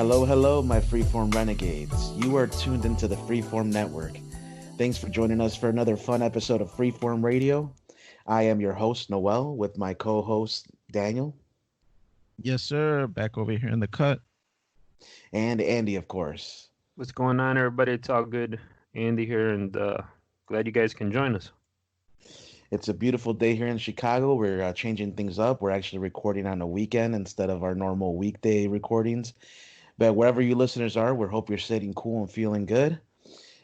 Hello, hello, my Freeform Renegades. You are tuned into the Freeform Network. Thanks for joining us for another fun episode of Freeform Radio. I am your host, Noel, with my co host, Daniel. Yes, sir. Back over here in the cut. And Andy, of course. What's going on, everybody? It's all good. Andy here, and glad you guys can join us. It's a beautiful day here in Chicago. We're changing things up. We're actually recording on a weekend instead of our normal weekday recordings. But wherever you listeners are, we hope you're sitting cool and feeling good.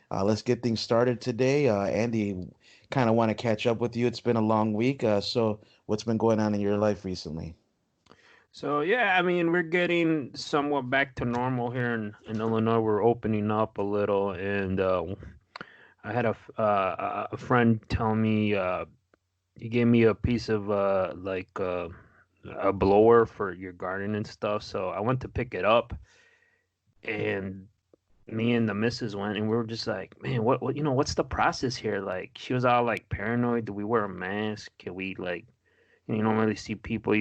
Let's get things started today. Andy, kind of want to catch up with you. It's been a long week. So what's been going on in your life recently? So, yeah, I mean, we're getting somewhat back to normal here in Illinois. We're opening up a little, and I had a friend tell me he gave me a piece of a blower for your garden and stuff. So I went to pick it up, and me and the missus went, and we were just like, man, what what's the process here? Like, she was all like paranoid. Do we wear a mask? Can we like, you don't really see people,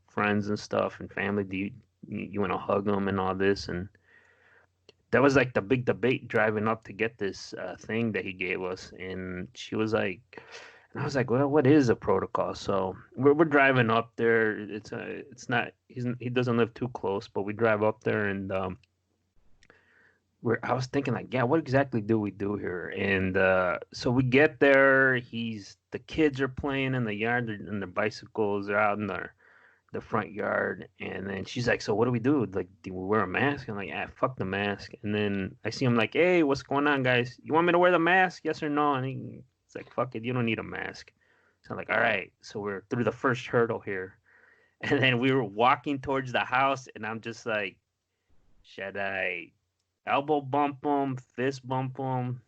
friends and stuff and family. Do you want to hug them and all this? And that was like the big debate driving up to get this thing that he gave us. And she was like, and I was like, well, what is a protocol? So we're driving up there. It's not, he doesn't live too close, but we drive up there, and I was thinking like, yeah, what exactly do we do here? And so we get there. The kids are playing in the yard, and the bicycles are out in the front yard. And then she's like, so what do we do? Like, do we wear a mask? I'm like, yeah, fuck the mask. And then I see him like, hey, what's going on, guys? You want me to wear the mask? Yes or no? And he's like, fuck it, you don't need a mask. So I'm like, all right. So we're through the first hurdle here. And then we were walking towards the house, and I'm just like, should I elbow bump him, fist bump him,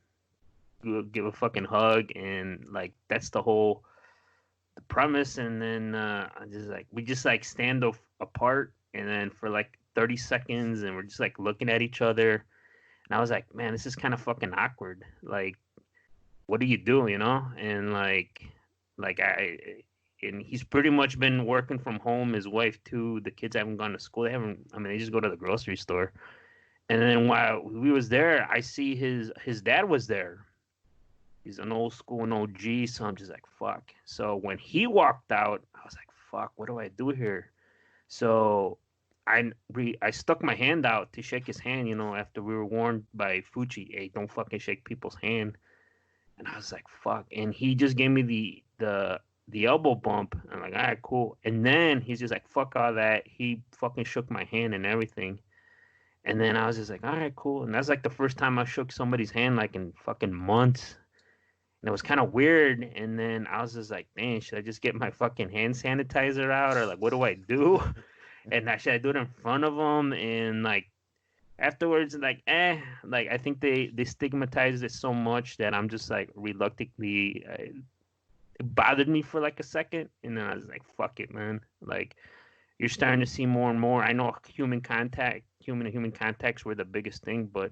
give a fucking hug? And like, that's the premise. And then we just like stand apart, and then for like 30 seconds, and we're just like looking at each other. And I was like, man, this is kind of fucking awkward. Like, what do you do, And and he's pretty much been working from home. His wife too. The kids haven't gone to school. They just go to the grocery store. And then while we was there, I see his dad was there. He's an old school, an OG, so I'm just like, fuck. So when he walked out, I was like, fuck, what do I do here? So I stuck my hand out to shake his hand, after we were warned by Fucci, hey, don't fucking shake people's hand. And I was like, fuck. And he just gave me the elbow bump. I'm like, all right, cool. And then he's just like, fuck all that. He fucking shook my hand and everything. And then I was just like, all right, cool. And that's like the first time I shook somebody's hand like in fucking months. And it was kind of weird. And then I was just like, man, should I just get my fucking hand sanitizer out? Or like, what do I do? And should I do it in front of them? And like, afterwards, like, like, I think they stigmatized it so much that I'm just like reluctantly, it bothered me for like a second. And then I was like, fuck it, man. Like, you're starting to see more and more. I know human to human contacts were the biggest thing, but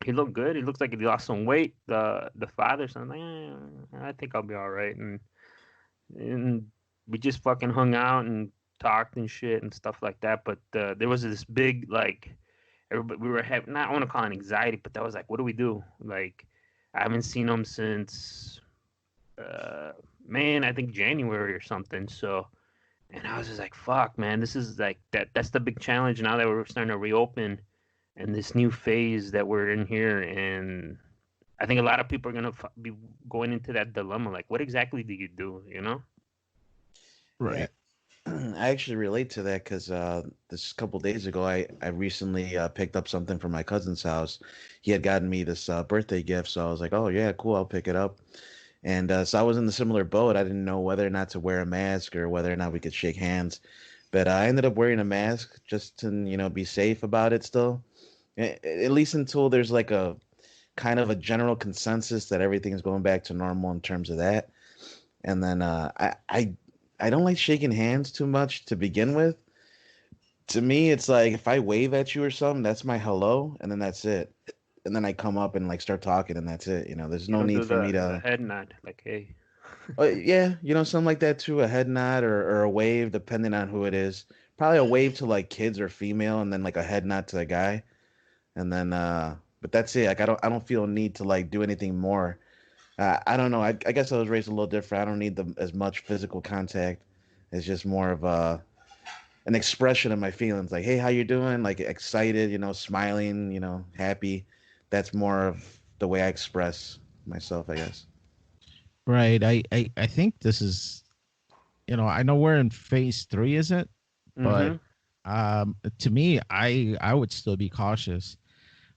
he looked good. He looks like he lost some weight. The father, so I'm like, I think I'll be all right. And we just fucking hung out and talked and shit and stuff like that. But there was this big, like, everybody, we were having, not, I want to call it anxiety, but that was like, what do we do? Like, I haven't seen him since, I think January or something. So, and I was just like, fuck, man, this is like, that's the big challenge now that we're starting to reopen and this new phase that we're in here. And I think a lot of people are going to be going into that dilemma. Like, what exactly do you do, Right. Yeah. I actually relate to that because this couple days ago, I recently picked up something from my cousin's house. He had gotten me this birthday gift, so I was like, oh, yeah, cool, I'll pick it up. And so I was in the similar boat. I didn't know whether or not to wear a mask or whether or not we could shake hands. But I ended up wearing a mask just to, be safe about it still. At least until there's like a kind of a general consensus that everything is going back to normal in terms of that. And then I don't like shaking hands too much to begin with. To me, it's like if I wave at you or something, that's my hello, and then that's it. And then I come up and like start talking, and that's it. There's no need for me to head nod, like, hey. Yeah, something like that too. A head nod or a wave, depending on who it is. probably a wave to like kids or female, and then like a head nod to the guy, and then but that's it. Like I don't feel a need to like do anything more. I don't know. I guess I was raised a little different. I don't need as much physical contact. It's just more of an expression of my feelings. Like, hey, how you doing? Like excited, smiling, happy. That's more of the way I express myself, I guess. Right. I think this is, I know we're in phase 3, is it? But to me, I would still be cautious.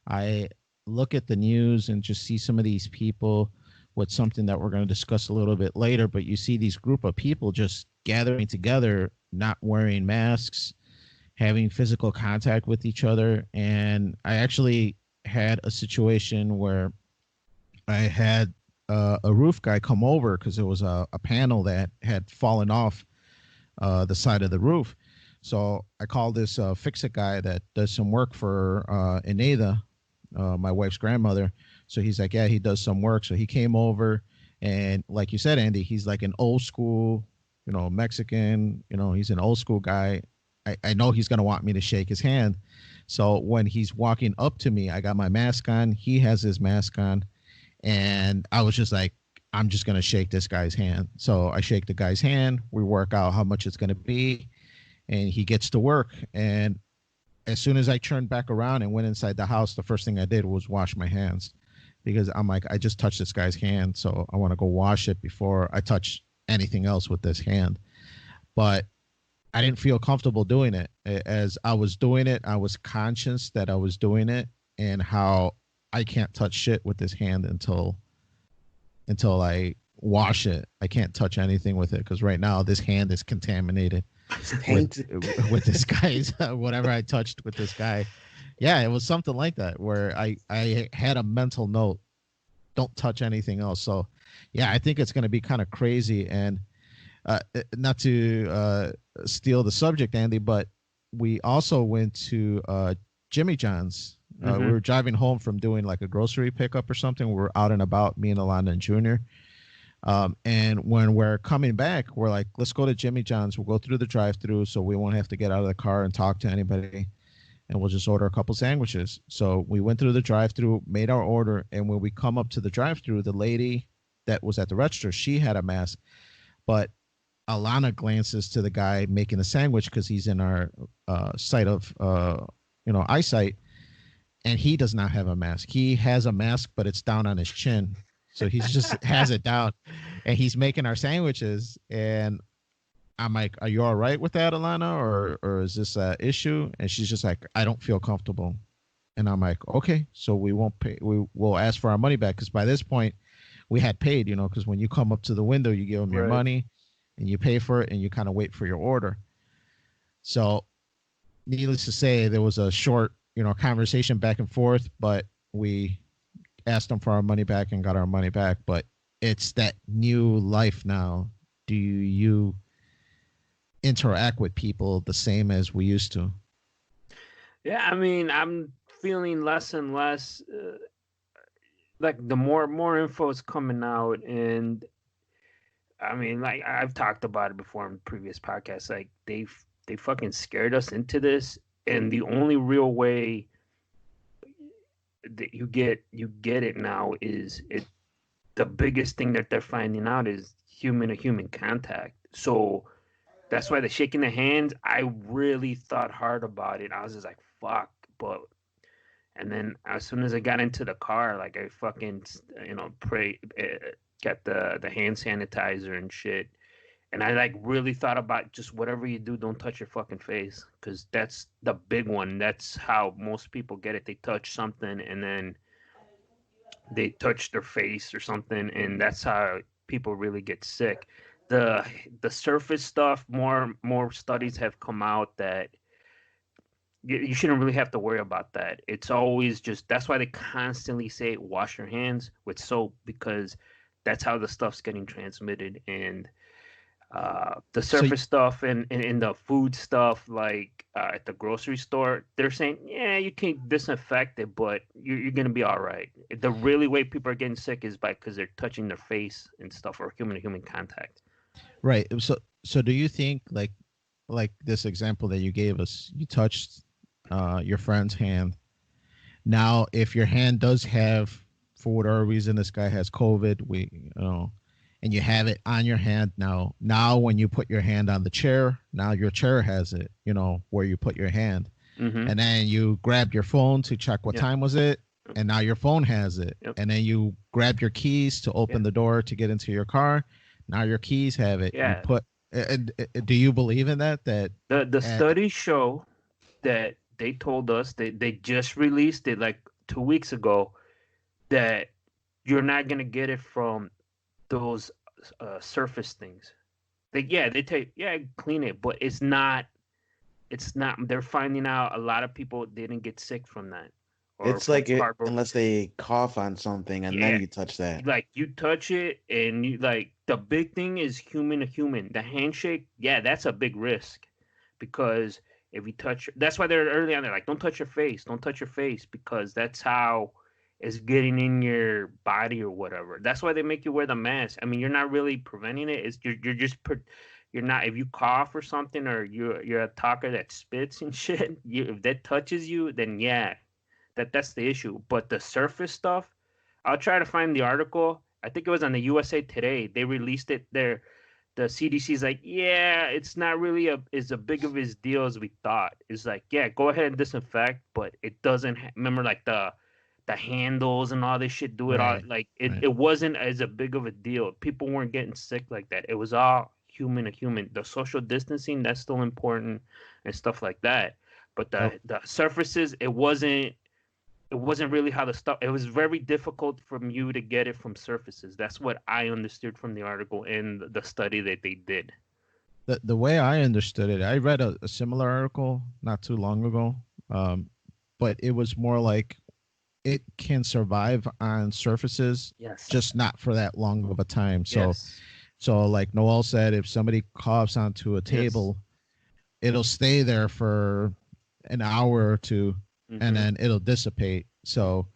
I look at the news and just see some of these people with something that we're going to discuss a little bit later, but you see these group of people just gathering together, not wearing masks, having physical contact with each other. And I actually had a situation where I had a roof guy come over because there was a panel that had fallen off the side of the roof. So I called this fix-it guy that does some work for Ineda, my wife's grandmother. So he's like, yeah, he does some work. So he came over, and like you said, Andy, he's like an old school, Mexican, he's an old school guy. I know he's going to want me to shake his hand. So when he's walking up to me, I got my mask on. He has his mask on. And I was just like, I'm just going to shake this guy's hand. So I shake the guy's hand. We work out how much it's going to be. And he gets to work. And as soon as I turned back around and went inside the house, the first thing I did was wash my hands, because I'm like, I just touched this guy's hand, so I want to go wash it before I touch anything else with this hand. But I didn't feel comfortable doing it. As I was doing it, I was conscious that I was doing it, and how I can't touch shit with this hand until I wash it. I can't touch anything with it because right now this hand is contaminated with this guy's whatever I touched with this guy. Yeah, it was something like that where I had a mental note, don't touch anything else. So yeah, I think it's going to be kind of crazy. And not to steal the subject, Andy, but we also went to Jimmy John's. We were driving home from doing like a grocery pickup or something. We were out and about, me and Alana and Junior. And when we're coming back, we're like, let's go to Jimmy John's. We'll go through the drive-through so we won't have to get out of the car and talk to anybody. And we'll just order a couple sandwiches. So we went through the drive-through, made our order. And when we come up to the drive-through, the lady that was at the register, she had a mask. But Alana glances to the guy making the sandwich because he's in our sight of, eyesight. And he does not have a mask. He has a mask, but it's down on his chin. So he's just has it down. And he's making our sandwiches. And I'm like, are you all right with that, Alana? Or is this an issue? And she's just like, I don't feel comfortable. And I'm like, okay, so we won't pay. We'll ask for our money back. Because by this point, we had paid, because when you come up to the window, you give them your money and you pay for it and you kind of wait for your order. So needless to say, there was a short, conversation back and forth, but we asked them for our money back and got our money back. But it's that new life now. Do you interact with people the same as we used to? Yeah, I mean, I'm feeling less and less like the more info is coming out, and I mean, like I've talked about it before in previous podcasts, like they fucking scared us into this, and the only real way that you get it now is the biggest thing that they're finding out is human to human contact. So that's why the shaking the hands, I really thought hard about it. I was just like, fuck. And then as soon as I got into the car, like I fucking, got the hand sanitizer and shit. And I like really thought about just whatever you do, don't touch your fucking face. Because that's the big one. That's how most people get it. They touch something and then they touch their face or something. And that's how people really get sick. The surface stuff, more studies have come out that you shouldn't really have to worry about that. It's always just, that's why they constantly say wash your hands with soap, because that's how the stuff's getting transmitted. And the surface stuff and the food stuff, like at the grocery store, they're saying, yeah, you can disinfect it, but you're going to be all right. The really way people are getting sick is because they're touching their face and stuff, or human to human contact. Right. So do you think like like this example that you gave us, you touched your friend's hand. Now, if your hand does have, for whatever reason, this guy has COVID, and you have it on your hand now when you put your hand on the chair, now your chair has it, where you put your hand. Mm-hmm. And then you grab your phone to check what time was it, and now your phone has it. Yep. And then you grab your keys to open the door to get into your car. Now your keys have it. Yeah. You put. Do you believe in that? That the studies show that they told us that they just released it like 2 weeks ago, that you're not gonna get it from those surface things. They clean it, but it's not. They're finding out a lot of people didn't get sick from that. It's like unless they cough on something and then you touch that. Like you touch it and you like, the big thing is human to human. The handshake, that's a big risk, because if you touch, that's why they're early on. They're like, don't touch your face, because that's how it's getting in your body or whatever. That's why they make you wear the mask. I mean, you're not really preventing it. It's you're not, if you cough or something, or you're a talker that spits and shit, if that touches you, then that's the issue. But the surface stuff, I'll try to find the article. I think it was on the USA Today. They released it there. The CDC's like, it's not really as big of a deal as we thought. It's like, go ahead and disinfect, but it doesn't remember, like the handles and all this shit, do it all, like it wasn't as a big of a deal. People weren't getting sick like that. It was all human to human. The social distancing, that's still important and stuff like that. But the surfaces, it wasn't really how the stuff. It was very difficult for you to get it from surfaces. That's what I understood from the article and the study that they did. The way I understood it, I read a similar article not too long ago, but it was more like it can survive on surfaces, just not for that long of a time. So like Noel said, if somebody coughs onto a table, it'll stay there for an hour or two, and then it'll dissipate. So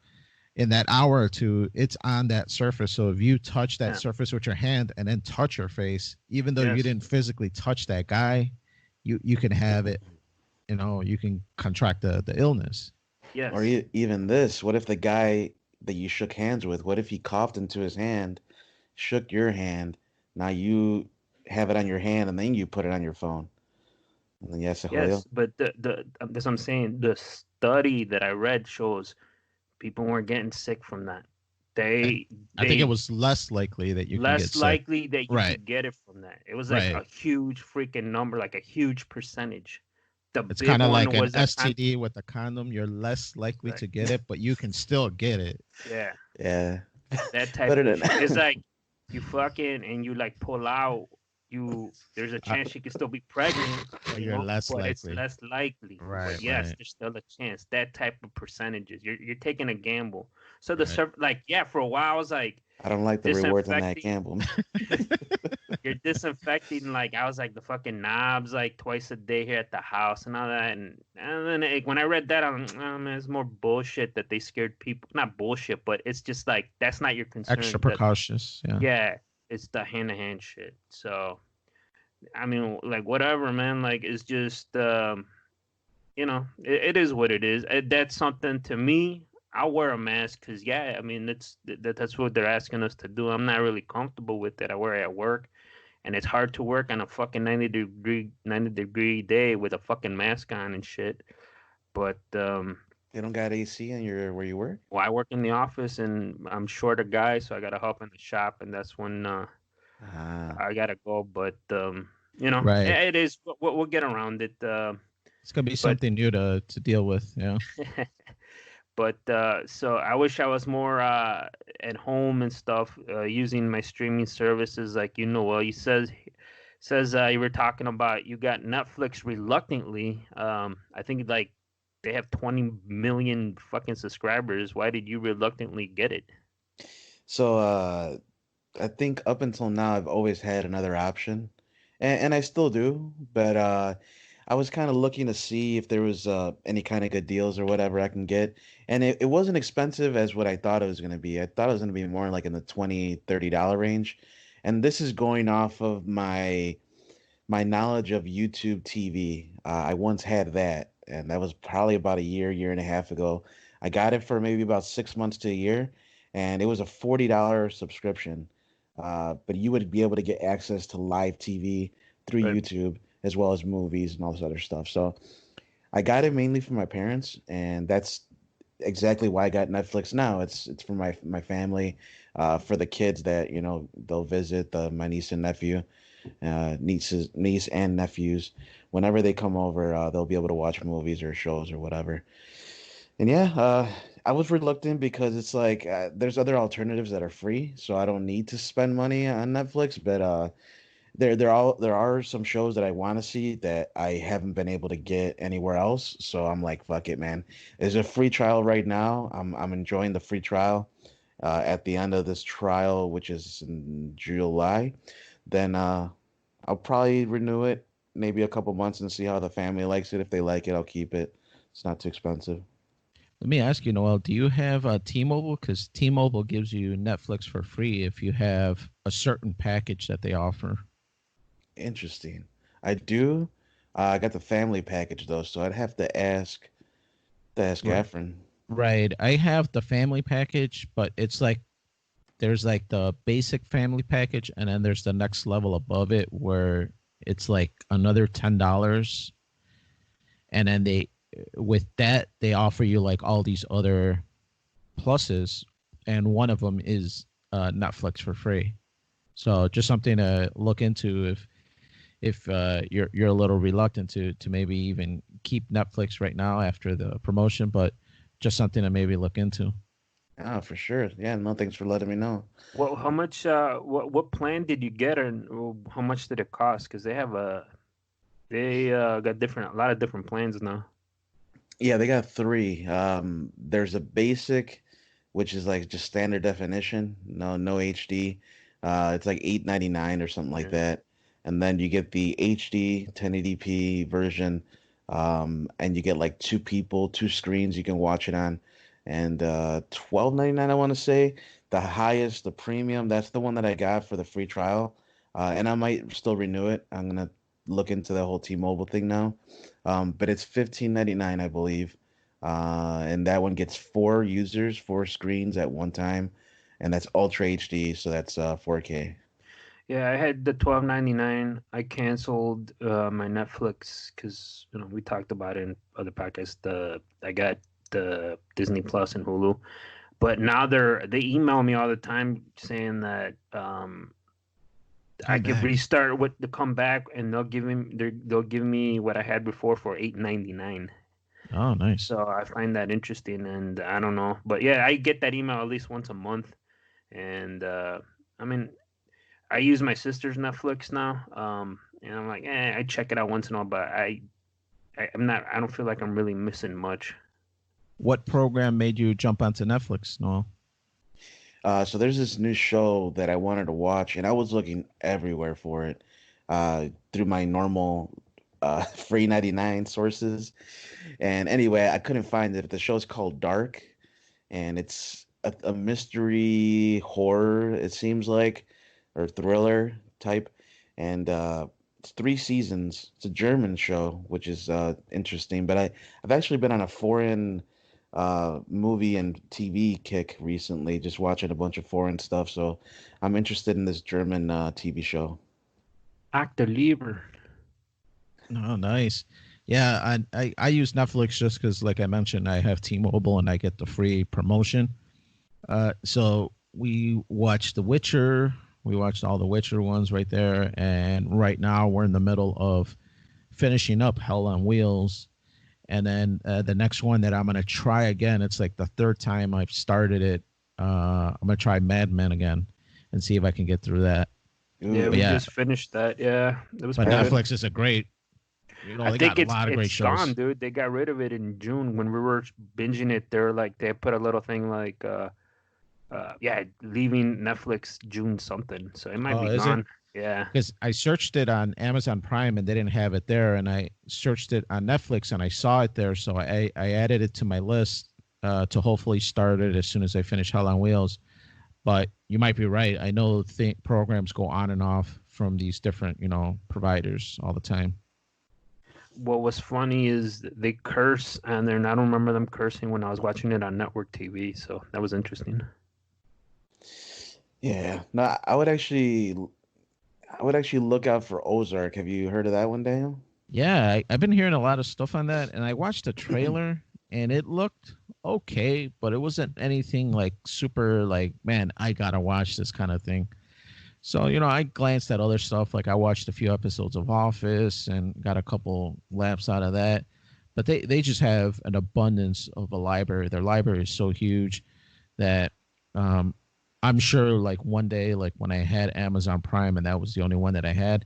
in that hour or two, it's on that surface. So if you touch that surface with your hand and then touch your face, even though you didn't physically touch that guy, you can have it, you can contract the illness. Yes. Or even this, what if the guy that you shook hands with, what if he coughed into his hand, shook your hand, now you have it on your hand and then you put it on your phone? And then yes, but that's what I'm saying. The study that I read shows people weren't getting sick from that. I think it was less likely that you could get it from that. It was like a huge freaking number, like a huge percentage. It's kind of like an STD with a condom. You're less likely to get it, but you can still get it. Yeah. That type of shit. It's like you fucking and you like pull out. There's a chance you can still be pregnant. You're less likely. It's less likely. Right. But yes, there's still a chance. That type of percentages. You're taking a gamble. So for a while I was like, I don't like the rewards on that gamble. You're disinfecting, like I was like the fucking knobs like twice a day here at the house and all that, and then when I read that, I'm like, oh man, it's more bullshit that they scared people. Not bullshit, but it's just like that's not your concern. Extra precautious. Yeah, it's the hand-to-hand shit. So, I mean, like whatever, man. Like it's just, it is what it is. That's something to me. I'll wear a mask because, I mean, that's what they're asking us to do. I'm not really comfortable with it. I wear it at work, and it's hard to work on a fucking 90-degree day with a fucking mask on and shit. But you don't got AC in where you work? Well, I work in the office, and I'm short a guy, so I gotta help in the shop, and that's when I gotta go. But it is. We'll get around it. It's gonna be something new to deal with. Yeah. But so I wish I was more at home and stuff, using my streaming services like Noel. You says you were talking about you got Netflix reluctantly. I think like they have 20 million fucking subscribers. Why did you reluctantly get it? So I think up until now I've always had another option, and I still do, but I was kind of looking to see if there was any kind of good deals or whatever I can get. And it wasn't expensive as what I thought it was going to be. I thought it was going to be more like in the $20-$30 range. And this is going off of my my knowledge of YouTube TV. I once had that, and that was probably about a year and a half ago. I got it for maybe about 6 months to a year, and it was a $40 subscription. But you would be able to get access to live TV through Right. YouTube as well as movies and all this other stuff. So I got it mainly for my parents, and that's exactly why I got Netflix now. It's for my family, for the kids that they'll visit, my niece and nephew, niece and nephews. Whenever they come over, they'll be able to watch movies or shows or whatever. And yeah, I was reluctant because it's like there's other alternatives that are free, so I don't need to spend money on Netflix. But there are some shows that I want to see that I haven't been able to get anywhere else. So I'm like, fuck it, man. There's a free trial right now. I'm enjoying the free trial. At the end of this trial, which is in July, then I'll probably renew it maybe a couple months and see how the family likes it. If they like it, I'll keep it. It's not too expensive. Let me ask you, Noel, do you have T-Mobile? Because T-Mobile gives you Netflix for free if you have a certain package that they offer. Interesting. I do. I got the family package though, so I'd have to ask Right. Catherine. Right. I have the family package, but it's like there's like the basic family package, and then there's the next level above it where it's like another $10, and then with that they offer you like all these other pluses, and one of them is Netflix for free. So just something to look into if you're a little reluctant to maybe even keep Netflix right now after the promotion, but just something to maybe look into. Oh, for sure. Yeah, no, thanks for letting me know. Well, how much? What plan did you get, and how much did it cost? Because they got a lot of different plans now. Yeah, they got three. There's a basic, which is like just standard definition, no HD. It's like 8.99 or something like Yeah. that. And then you get the HD 1080p version, and you get like two people, two screens you can watch it on, and 12.99 I want to say. The highest, the premium, that's the one that I got for the free trial, and I might still renew it. I'm gonna look into the whole T-Mobile thing now, but it's 15.99 I believe, and that one gets four users, four screens at one time, and that's Ultra HD, so that's 4K. Yeah, I had the 12.99. I canceled my Netflix because we talked about it in other podcasts. I got the Disney Plus and Hulu, but now they email me all the time saying that I could restart with the comeback, and they'll give me what I had before for 8.99. Oh, nice. So I find that interesting, and I don't know, but yeah, I get that email at least once a month, and I mean, I use my sister's Netflix now, and I'm like, I check it out once in a while, but I'm not. I don't feel like I'm really missing much. What program made you jump onto Netflix, Noel? So there's this new show that I wanted to watch, and I was looking everywhere for it, through my normal free 99 sources. And anyway, I couldn't find it. The show's called Dark, and it's a mystery horror, it seems like, or thriller type. And it's three seasons. It's a German show, which is interesting. But I've actually been on a foreign movie and TV kick recently, just watching a bunch of foreign stuff. So I'm interested in this German TV show. Actor Lieber. Oh, nice. Yeah, I use Netflix just because, like I mentioned, I have T-Mobile and I get the free promotion. So we watched The Witcher. We watched all the Witcher ones right there, and right now we're in the middle of finishing up Hell on Wheels. And then the next one that I'm gonna try again, it's like the third time I've started it. I'm gonna try Mad Men again and see if I can get through that. Yeah, Ooh. we just finished that. Yeah, it was But pretty good. Netflix is a great. I They think got a lot of great it's shows. gone, dude. They got rid of it in June when we were binging it. They put a little thing like leaving Netflix June something. So it might be Is it? gone. Yeah. Because I searched it on Amazon Prime and they didn't have it there, and I searched it on Netflix and I saw it there, so I added it to my list to hopefully start it as soon as I finish Hell on Wheels. But you might be right. I know programs go on and off from these different, providers all the time. What was funny is they curse, and then I don't remember them cursing when I was watching it on network TV. So that was interesting. Yeah, no, I would actually look out for Ozark. Have you heard of that one, Daniel? Yeah, I've been hearing a lot of stuff on that, and I watched the trailer, and it looked okay, but it wasn't anything like super like, man, I gotta watch this kind of thing. So, I glanced at other stuff. Like I watched a few episodes of Office and got a couple laps out of that. But they just have an abundance of a library. Their library is so huge that um, I'm sure like one day, like when I had Amazon Prime and that was the only one that I had,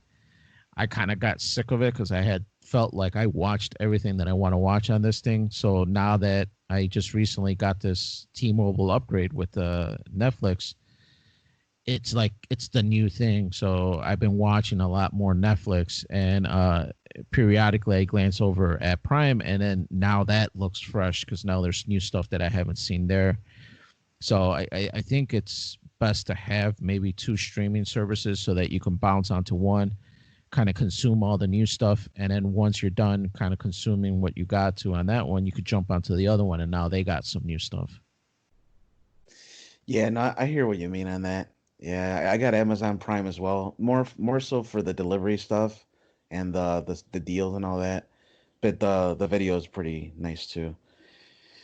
I kind of got sick of it because I had felt like I watched everything that I want to watch on this thing. So now that I just recently got this T-Mobile upgrade with Netflix, it's like it's the new thing. So I've been watching a lot more Netflix, and periodically I glance over at Prime, and then now that looks fresh because now there's new stuff that I haven't seen there. So I think it's best to have maybe two streaming services so that you can bounce onto one, kind of consume all the new stuff, and then once you're done kind of consuming what you got to on that one, you could jump onto the other one, and now they got some new stuff. Yeah, no, I hear what you mean on that. Yeah, I got Amazon Prime as well. More so for the delivery stuff and the deals and all that. But the video is pretty nice too.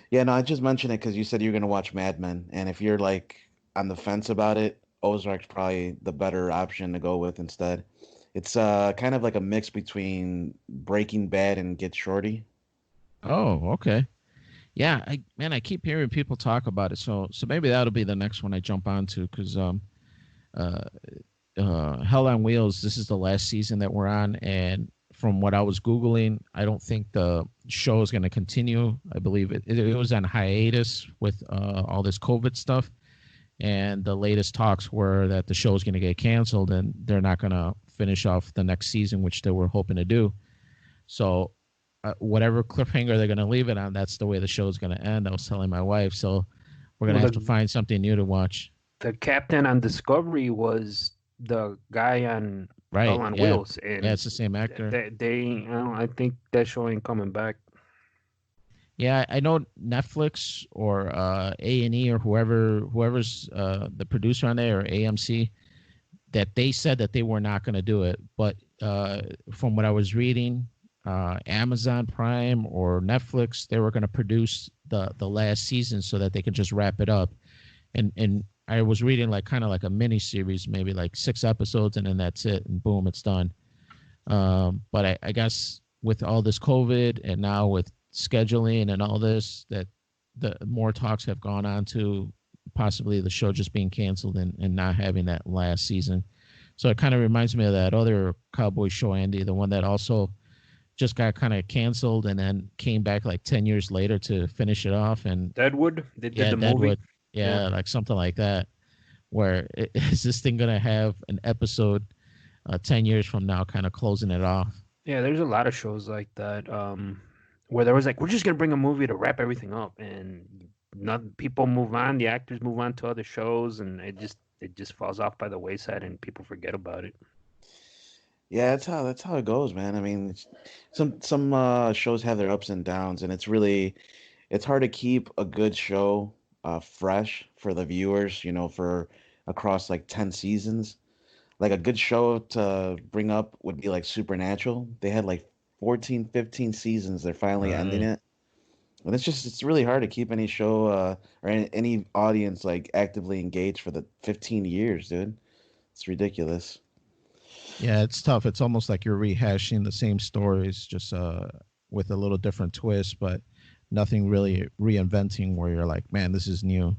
Yeah, no, I just mentioned it because you said you're gonna watch Mad Men, and if you're like on the fence about it, Ozark's probably the better option to go with instead. It's kind of like a mix between Breaking Bad and Get Shorty. Oh, okay. Yeah, I keep hearing people talk about it, so maybe that'll be the next one I jump onto because uh, Hell on Wheels. This is the last season that we're on, and from what I was googling, I don't think the show is going to continue. I believe it was on hiatus with all this COVID stuff, and the latest talks were that the show is going to get canceled, and they're not going to finish off the next season, which they were hoping to do. So. Whatever cliffhanger they're going to leave it on, that's the way the show is going to end. I was telling my wife, so we're going to Well, have to find something new to watch. the captain on Discovery was the guy on Hell Right? on Yeah, Wheels, yeah, and it's the same actor. I think that show ain't coming back. Yeah, I know Netflix or A&E or whoever's the producer on there or AMC that they said that they were not going to do it, but from what I was reading. Amazon Prime or Netflix, they were going to produce the last season so that they could just wrap it up. And I was reading like kind of like a mini series, maybe like 6 episodes, and then that's it, and boom, it's done. But I guess with all this COVID and now with scheduling and all this, that the more talks have gone on to possibly the show just being canceled and not having that last season. So it kind of reminds me of that other cowboy show, Andy, the one that also just got kind of canceled and then came back like 10 years later to finish it off. And Deadwood, they did yeah, the Deadwood. movie. Yeah, like something like that. Where is this thing going to have an episode 10 years from now kind of closing it off? Yeah, there's a lot of shows like that, where there was like, we're just gonna bring a movie to wrap everything up, and not people move on, the actors move on to other shows, and it just falls off by the wayside, and people forget about it. Yeah, that's how it goes, man. I mean, some shows have their ups and downs, and it's hard to keep a good show fresh for the viewers, for across like 10 seasons. Like a good show to bring up would be like Supernatural. They had like 14, 15 seasons. They're finally ending Right. it. And it's really hard to keep any show or any audience like actively engaged for the 15 years, dude. It's ridiculous. Yeah, it's tough. It's almost like you're rehashing the same stories, just with a little different twist, but nothing really reinventing where you're like, man, this is new.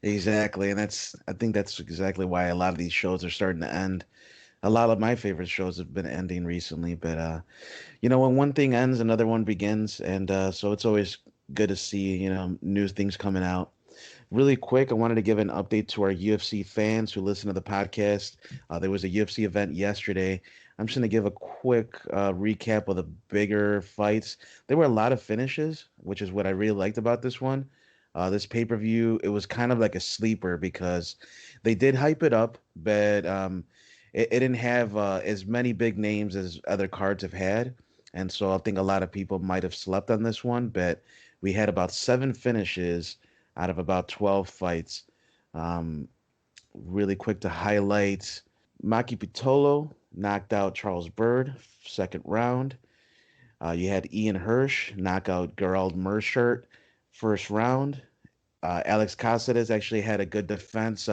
Exactly, and I think that's exactly why a lot of these shows are starting to end. A lot of my favorite shows have been ending recently, but when one thing ends, another one begins, and so it's always good to see, new things coming out. Really quick, I wanted to give an update to our UFC fans who listen to the podcast. There was a UFC event yesterday. I'm just going to give a quick recap of the bigger fights. There were a lot of finishes, which is what I really liked about this one. This pay-per-view, it was kind of like a sleeper because they did hype it up, but it didn't have as many big names as other cards have had, and so I think a lot of people might have slept on this one. But we had about 7 finishes out of about 12 fights. Um, Really quick to highlight, Maki Pitolo knocked out Charles Bird, second round. You had Ian Hirsch knock out Gerald Merschert, first round. Alex Caceres actually had a good defense,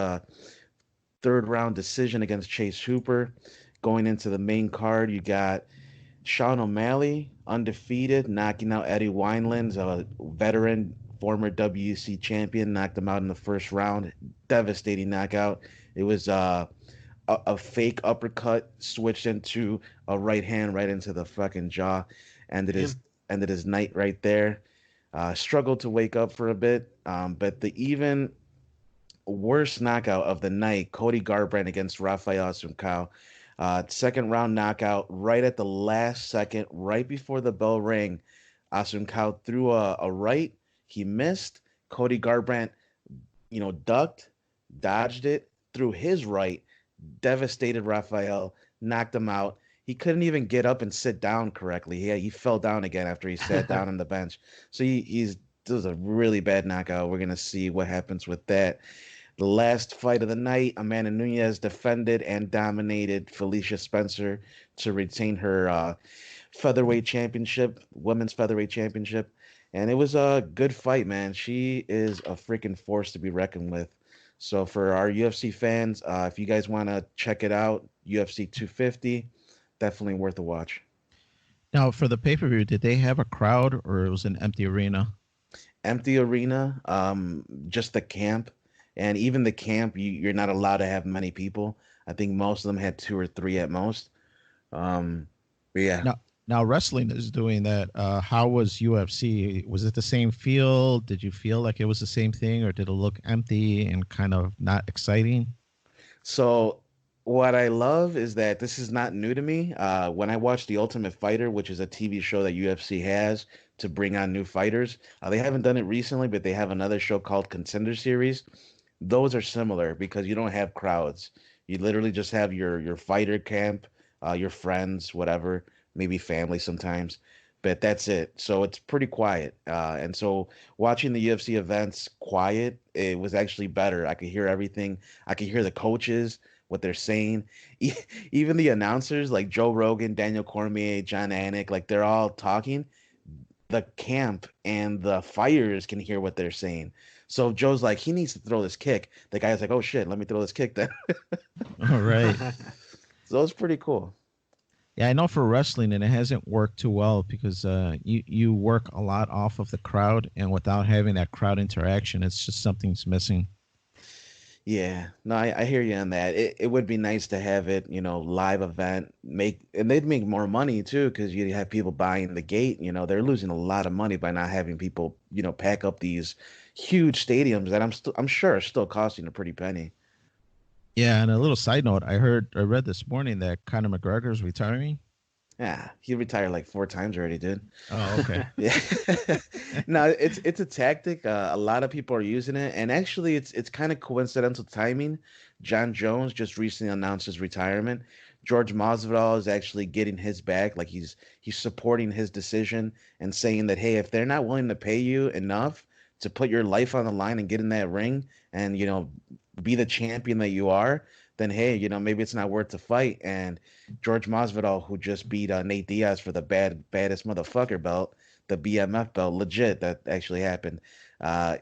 third round decision against Chase Hooper. Going into the main card, you got Sean O'Malley, undefeated, knocking out Eddie Winelands, a veteran, former WC champion, knocked him out in the first round. Devastating knockout. It was a fake uppercut switched into a right hand right into the fucking jaw. Damn. Ended his night right there. Struggled to wake up for a bit, but the even worst knockout of the night, Cody Garbrandt against Rafael Sunkau. Second round knockout right at the last second, right before the bell rang. Asunkau threw a right. He missed. Cody Garbrandt, ducked, dodged it, threw his right, devastated Rafael, knocked him out. He couldn't even get up and sit down correctly. He fell down again after he sat down on the bench. So he's this was a really bad knockout. We're gonna see what happens with that. The last fight of the night, Amanda Nunes defended and dominated Felicia Spencer to retain her featherweight championship, women's featherweight championship. And it was a good fight, man. She is a freaking force to be reckoned with. So for our UFC fans, if you guys want to check it out, UFC 250, definitely worth a watch. Now, for the pay-per-view, did they have a crowd or it was an empty arena? Empty arena, just the camp. And even the camp, you're not allowed to have many people. I think most of them had 2 or 3 at most. But yeah. Now wrestling is doing that. How was UFC? Was it the same feel? Did you feel like it was the same thing, or did it look empty and kind of not exciting? So what I love is that this is not new to me. When I watch The Ultimate Fighter, which is a TV show that UFC has to bring on new fighters, they haven't done it recently, but they have another show called Contender Series. Those are similar because you don't have crowds. You literally just have your fighter camp, your friends, whatever, maybe family sometimes, but that's it. So it's pretty quiet. And so watching the UFC events quiet, it was actually better. I could hear everything. I could hear the coaches, what they're saying. Even the announcers like Joe Rogan, Daniel Cormier, John Anik, like they're all talking. The camp and the fighters can hear what they're saying. So Joe's like, he needs to throw this kick. The guy's like, oh shit, let me throw this kick then. All right. So it's pretty cool. Yeah, I know for wrestling, and it hasn't worked too well because you work a lot off of the crowd, and without having that crowd interaction, it's just something's missing. Yeah, no, I hear you on that. It would be nice to have it, live event, and they'd make more money too, because you have people buying the gate. They're losing a lot of money by not having people, pack up these huge stadiums that I'm sure are still costing a pretty penny. Yeah, and a little side note, I read this morning that Conor McGregor's retiring. Yeah, he retired like 4 times already, dude. Oh, okay. Yeah. No, it's a tactic. A lot of people are using it, and actually, it's kind of coincidental timing. John Jones just recently announced his retirement. George Masvidal is actually getting his back, like he's supporting his decision and saying that, hey, if they're not willing to pay you enough to put your life on the line and get in that ring and be the champion that you are, then hey, maybe it's not worth the fight. And George Masvidal, who just beat Nate Diaz for the baddest motherfucker belt, the BMF belt, legit, that actually happened.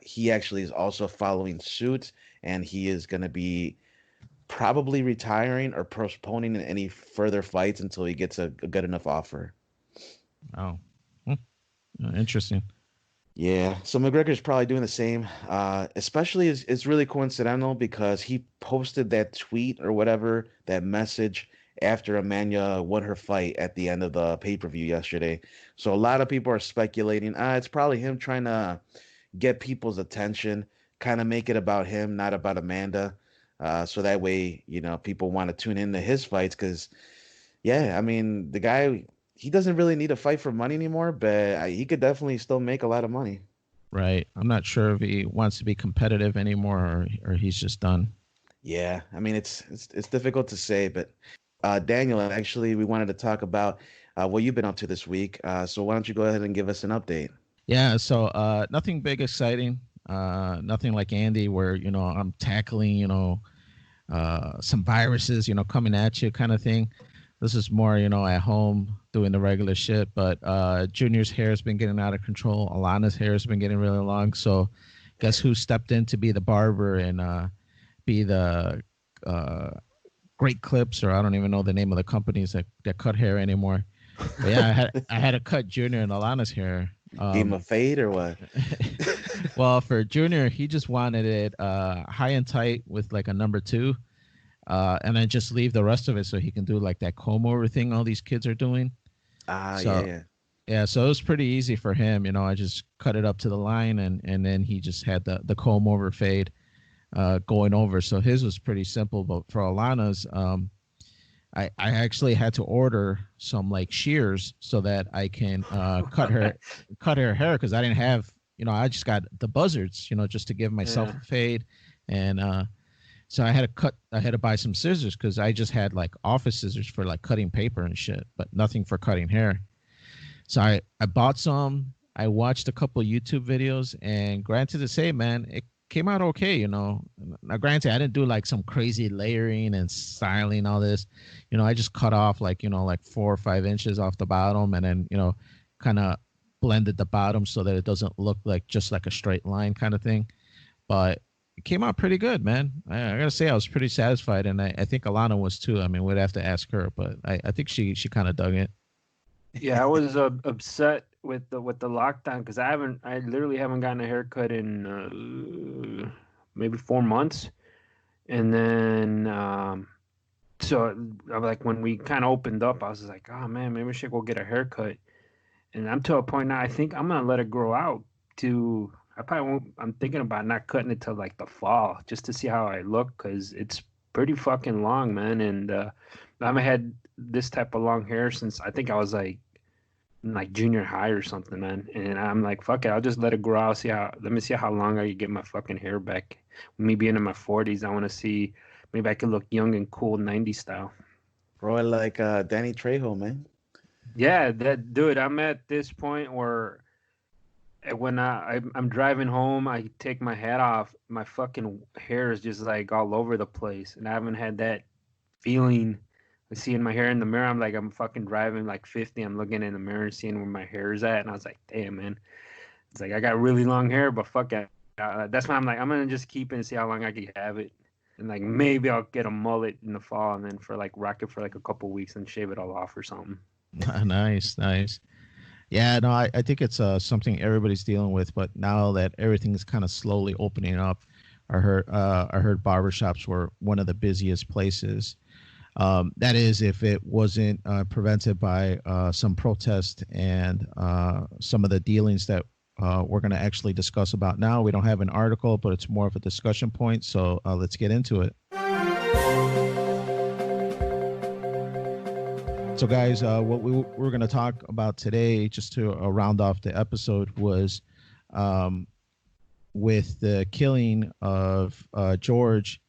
He actually is also following suit, and he is going to be probably retiring or postponing any further fights until he gets a good enough offer. Oh, interesting. Yeah, so McGregor's probably doing the same. Especially it's really coincidental because he posted that tweet or whatever, that message after Amanda won her fight at the end of the pay-per-view yesterday. So a lot of people are speculating, it's probably him trying to get people's attention, kind of make it about him, not about Amanda. So that way, people want to tune into his fights because, yeah, I mean, the guy, he doesn't really need to fight for money anymore, but he could definitely still make a lot of money. Right. I'm not sure if he wants to be competitive anymore or he's just done. Yeah, I mean it's difficult to say, but Daniel, actually, we wanted to talk about what you've been up to this week. So why don't you go ahead and give us an update? Yeah, so nothing big exciting. Nothing like Andy where, I'm tackling, some viruses, coming at you kind of thing. This is more, at home doing the regular shit. But Junior's hair has been getting out of control. Alana's hair has been getting really long. So guess who stepped in to be the barber and be the uh, Great Clips, or I don't even know the name of the companies that cut hair anymore. But yeah, I had to cut Junior and Alana's hair. Game of fade or what? Well, for Junior, he just wanted it high and tight with like a number two, and then just leave the rest of it so he can do like that comb over thing all these kids are doing. Ah, So yeah. yeah, so it was pretty easy for him. I just cut it up to the line, and then he just had the comb over fade going over. So his was pretty simple. But for Alana's, I actually had to order some like shears so that I can cut her hair because I didn't have, I just got the buzzards, just to give myself a fade. And so I had to buy some scissors because I just had like office scissors for like cutting paper and shit, but nothing for cutting hair. So I bought some. I watched a couple YouTube videos, and granted to say, man, it came out okay. Now, granted, I didn't do like some crazy layering and styling, all this. I just cut off like, like 4 or 5 inches off the bottom, and then, kind of blended the bottom so that it doesn't look like just like a straight line kind of thing. But it came out pretty good, man. I gotta say, I was pretty satisfied, and I think Alana was too. I mean, we'd have to ask her, but I think she kind of dug it. Yeah, I was upset with the lockdown because I literally haven't gotten a haircut in maybe 4 months, and then so I'm like when we kind of opened up, I was just like, oh man, maybe I should go get a haircut, and I'm to a point now. I think I'm gonna let it grow out to. I probably won't. I'm thinking about not cutting it till like the fall just to see how I look because it's pretty fucking long, man, and I haven't had this type of long hair since I think I was like in like junior high or something, man. And I'm like, fuck it, I'll just let it grow out. Let me see how long I can get my fucking hair back. Me being in my 40s, I want to see maybe I can look young and cool 90s style. Bro, I like Danny Trejo, man. Yeah, that dude. I'm at this point where when I'm driving home, I take my hat off, my fucking hair is just like all over the place, and I haven't had that feeling. Seeing my hair in the mirror, I'm like, I'm fucking driving like 50. I'm looking in the mirror and seeing where my hair is at, and I was like, damn, man. It's like I got really long hair, but fuck it. That's why I'm like, I'm gonna just keep it and see how long I can have it, and like maybe I'll get a mullet in the fall, and then for like rock it for like a couple weeks and shave it all off or something. Nice, nice. Yeah, no, I think it's something everybody's dealing with, but now that everything is kind of slowly opening up, I heard barbershops were one of the busiest places. That is, if it wasn't prevented by some protest and some of the dealings that we're going to actually discuss about now. We don't have an article, but it's more of a discussion point. So let's get into it. So, guys, what we were going to talk about today, just to round off the episode, was with the killing of George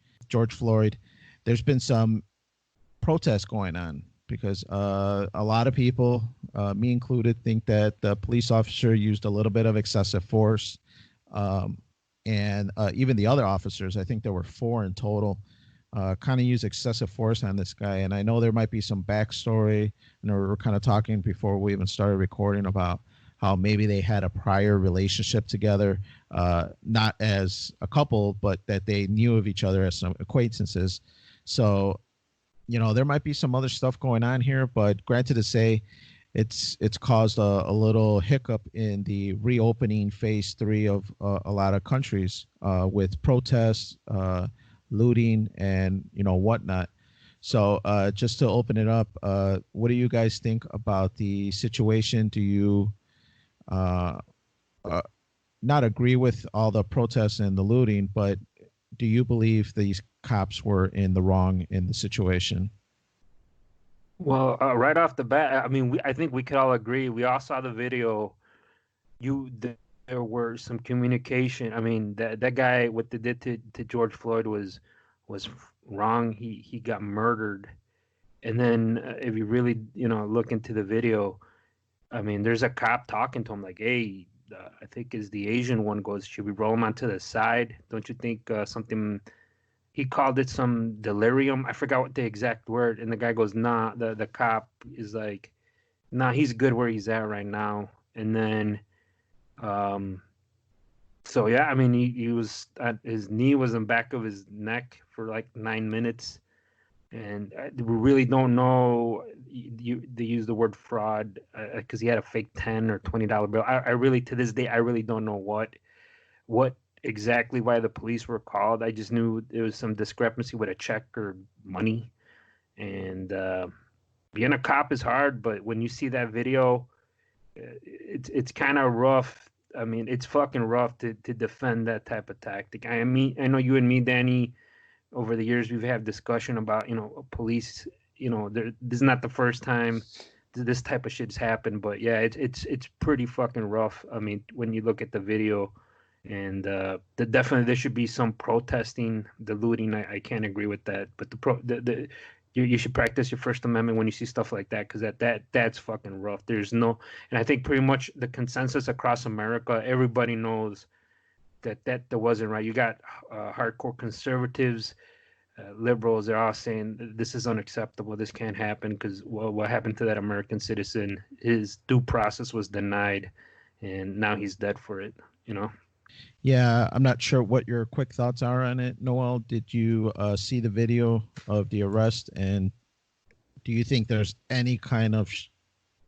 Floyd. There's been some protests going on because a lot of people, me included, think that the police officer used a little bit of excessive force. And even the other officers, I think there were 4 in total, kind of used excessive force on this guy. And I know there might be some backstory, and we were kind of talking before we even started recording about how maybe they had a prior relationship together, not as a couple, but that they knew of each other as some acquaintances. So, there might be some other stuff going on here, but granted to say, it's caused a little hiccup in the reopening phase 3 of a lot of countries with protests, looting, and whatnot. So just to open it up, what do you guys think about the situation? Do you not agree with all the protests and the looting, but do you believe these cops were in the wrong in the situation? Well, right off the bat, I mean, I think we could all agree. We all saw the video. There were some communication. I mean, that guy what they did to George Floyd was was wrong. He got murdered. And then if you really, look into the video, I mean, there's a cop talking to him like, hey, I think is the Asian one goes, should we roll him onto the side? Don't you think something, he called it some delirium. I forgot what the exact word. And the guy goes, nah, the cop is like, nah, he's good where he's at right now. And then, so yeah, I mean, he was, his knee was in the back of his neck for like 9 minutes. And we really don't know. They use the word fraud because he had a fake $10 or $20 bill. I really, to this day, I really don't know what exactly why the police were called. I just knew there was some discrepancy with a check or money. And being a cop is hard, but when you see that video, it's kind of rough. I mean, it's fucking rough to defend that type of tactic. I mean, I know you and me, Danny, over the years we've had discussion about police. This is not the first time this type of shit's happened, but yeah, it's pretty fucking rough. I mean, when you look at the video, and definitely there should be some protesting, the looting. I can't agree with that, but you should practice your First Amendment when you see stuff like that, because that's fucking rough. There's no, and I think pretty much the consensus across America, everybody knows that wasn't right. You got hardcore conservatives, liberals. They're all saying this is unacceptable. This can't happen because what happened to that American citizen? His due process was denied, and now he's dead for it. Yeah, I'm not sure what your quick thoughts are on it, Noel. Did you see the video of the arrest, and do you think there's any kind of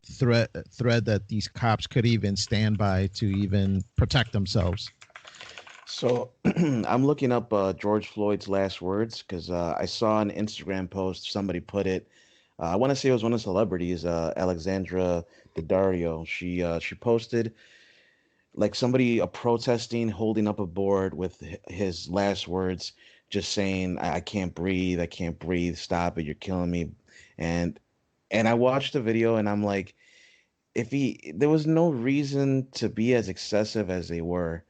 thread that these cops could even stand by to even protect themselves? So I'm looking up George Floyd's last words because I saw an Instagram post. Somebody put it. I want to say it was one of the celebrities, Alexandra Daddario. She posted like somebody protesting, holding up a board with his last words, just saying, I can't breathe. I can't breathe. Stop it. You're killing me. And I watched the video and I'm like, there was no reason to be as excessive as they were,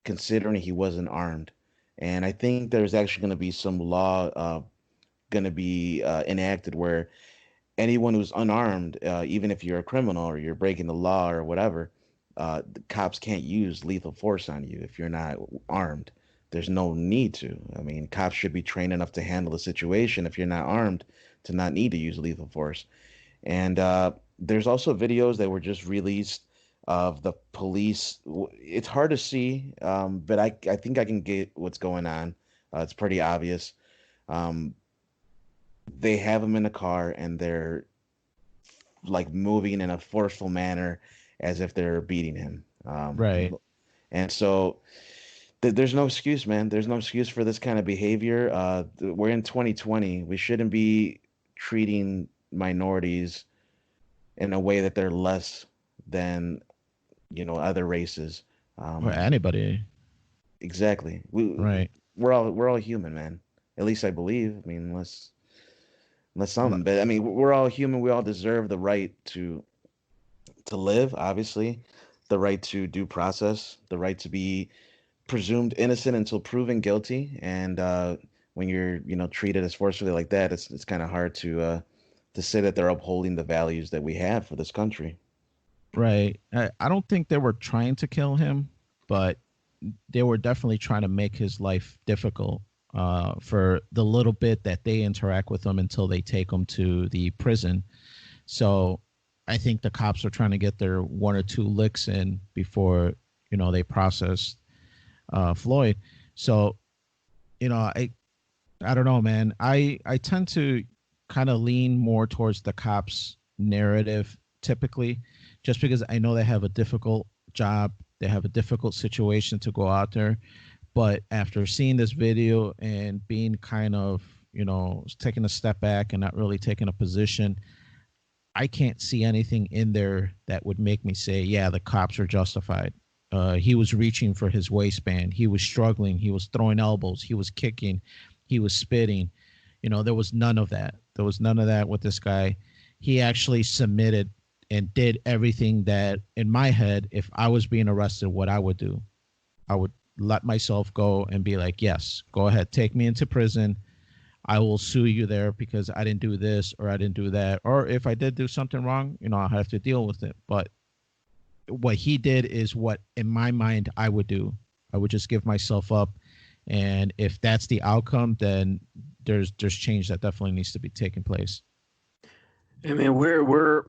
considering he wasn't armed. And I think there's actually going to be some law going to be enacted where anyone who's unarmed, even if you're a criminal or you're breaking the law or whatever, the cops can't use lethal force on you if you're not armed. There's no need to. I mean, cops should be trained enough to handle the situation if you're not armed to not need to use lethal force. And there's also videos that were just released of the police. It's hard to see, but I think I can get what's going on. It's pretty obvious. They have him in the car and they're like moving in a forceful manner as if they're beating him. Right. And so there's no excuse, man. There's no excuse for this kind of behavior. We're in 2020. We shouldn't be treating minorities in a way that they're less than other races, or anybody. Exactly. Right. We're all human, man. At least I believe. I mean, unless some, but I mean, we're all human. We all deserve the right to live. Obviously, the right to due process, the right to be presumed innocent until proven guilty. And when you're treated as forcefully like that, it's kind of hard to say that they're upholding the values that we have for this country. Right. I don't think they were trying to kill him, but they were definitely trying to make his life difficult for the little bit that they interact with him until they take him to the prison. So I think the cops are trying to get their one or two licks in before, they process Floyd. So, I don't know, man. I tend to kind of lean more towards the cops' narrative typically, just because I know they have a difficult job. They have a difficult situation to go out there. But after seeing this video and being kind of, taking a step back and not really taking a position, I can't see anything in there that would make me say, yeah, the cops are justified. He was reaching for his waistband. He was struggling. He was throwing elbows. He was kicking. He was spitting. There was none of that. There was none of that with this guy. He actually submitted and did everything that, in my head, if I was being arrested, what I would do. I would let myself go and be like, yes, go ahead, take me into prison. I will sue you there because I didn't do this or I didn't do that. Or if I did do something wrong, I'll have to deal with it. But what he did is what, in my mind, I would do. I would just give myself up. And if that's the outcome, then there's change that definitely needs to be taking place. I mean, we're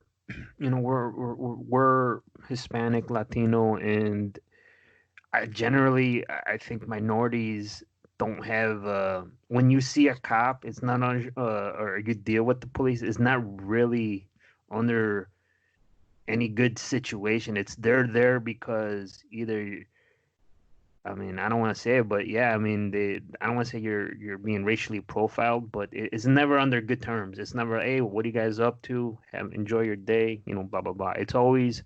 Hispanic, Latino, and I think minorities don't have. When you see a cop, it's not on, or you deal with the police, it's not really under any good situation. It's they're there because either. I mean, I don't want to say it, but yeah, I mean, I don't want to say you're being racially profiled, but it's never under good terms. It's never, hey, what are you guys up to? Enjoy your day, blah blah blah. It's always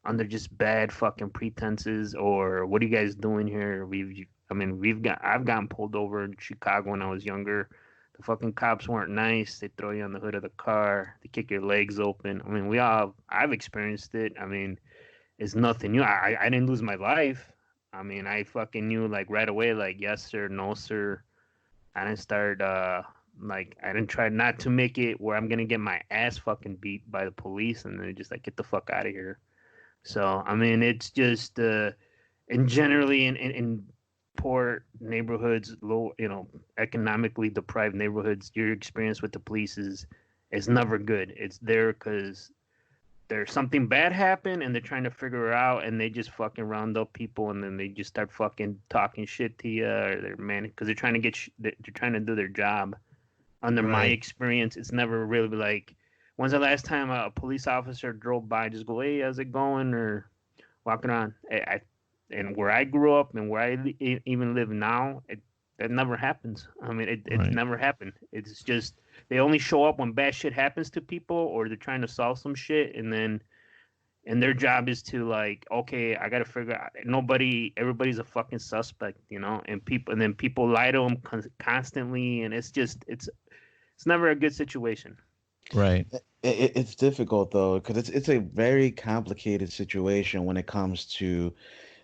under just bad fucking pretenses, or what are you guys doing here? I've gotten pulled over in Chicago when I was younger. The fucking cops weren't nice. They throw you on the hood of the car. They kick your legs open. I mean, I've experienced it. I mean, it's nothing new. I didn't lose my life. I mean, I fucking knew like right away, like, yes, sir, no, sir. I didn't start, I didn't try not to make it where I'm going to get my ass fucking beat by the police and then just like, get the fuck out of here. So, I mean, it's just, and generally in poor neighborhoods, low, economically deprived neighborhoods, your experience with the police is never good. It's there because there's something bad happened and they're trying to figure it out and they just fucking round up people and then they just start fucking talking shit to you or they're because they're trying to they're trying to do their job. Under my experience, it's never really like, when's the last time a police officer drove by, just go, hey, how's it going, or walking around? And where I grew up and where I even live now, that never happens. I mean, it never happened. It's just they only show up when bad shit happens to people or they're trying to solve some shit, and their job is to like, okay, I gotta figure out. Everybody's a fucking suspect, and people lie to them constantly, and it's never a good situation. Right. It's difficult though because it's a very complicated situation when it comes to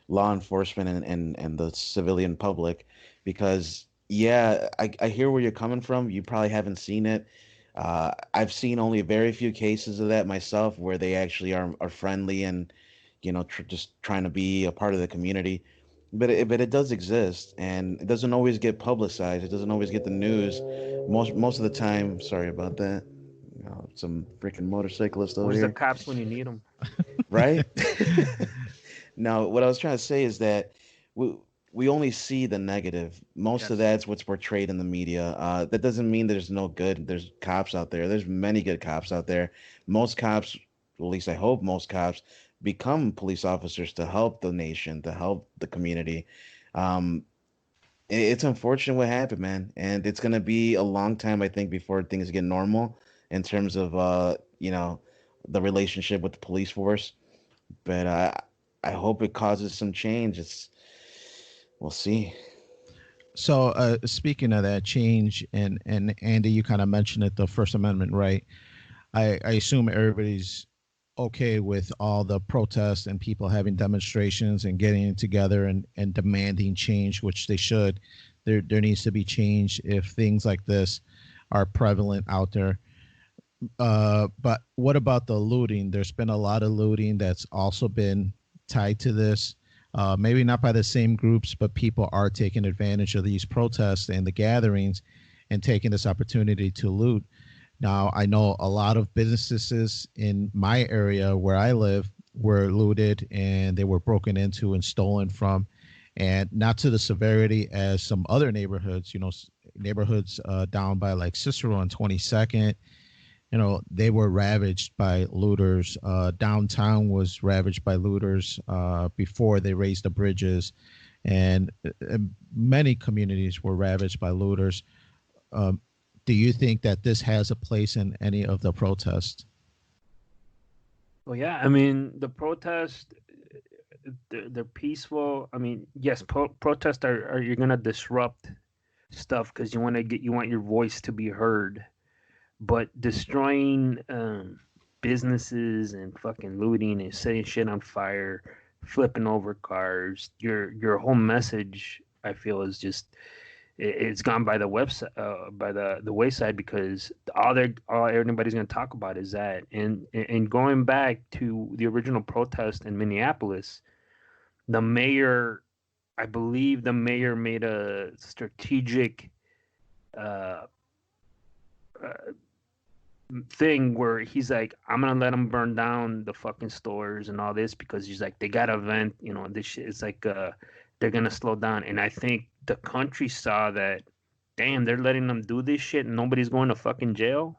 law enforcement and the civilian public because I hear where you're coming from. You probably haven't seen it. I've seen only very few cases of that myself where they actually are friendly and just trying to be a part of the community, but it does exist and it doesn't always get publicized. It doesn't always get the news. Most of the time. Sorry about that. Some freaking motorcyclist over Where's here. the cops when you need them? Right? No, what I was trying to say is that we only see the negative. Most of that's what's portrayed in the media. That doesn't mean there's no good. There's cops out there. There's many good cops out there. Most cops, at least I hope most cops, become police officers to help the nation, to help the community. It's unfortunate what happened, man, and it's gonna be a long time, I think, before things get normal in terms of the relationship with the police force. But I hope it causes some change. We'll see. So speaking of that change, and Andy, you kind of mentioned it, the First Amendment right. I assume everybody's okay with all the protests and people having demonstrations and getting together and demanding change, which they should. There needs to be change if things like this are prevalent out there. But what about the looting? There's been a lot of looting that's also been tied to this. Maybe not by the same groups, but people are taking advantage of these protests and the gatherings and taking this opportunity to loot. Now, I know a lot of businesses in my area where I live were looted and they were broken into and stolen from, and not to the severity as some other neighborhoods, neighborhoods down by like Cicero on 22nd. They were ravaged by looters. Downtown was ravaged by looters before they raised the bridges, and many communities were ravaged by looters. Do you think that this has a place in any of the protests? Well, yeah. I mean, the protests, they're peaceful. I mean, yes, protests are you're gonna disrupt stuff because you want your voice to be heard. But destroying businesses and fucking looting and setting shit on fire, flipping over cars, your whole message, I feel, is it's gone by the website, by the wayside, because all everybody's going to talk about is that. And going back to the original protest in Minneapolis, the mayor, I believe the mayor made a strategic uh, thing where he's like, I'm gonna let them burn down the fucking stores and all this, because he's like, they got a vent, this shit. It's like they're gonna slow down. And I think the country saw that, damn, they're letting them do this shit and nobody's going to fucking jail.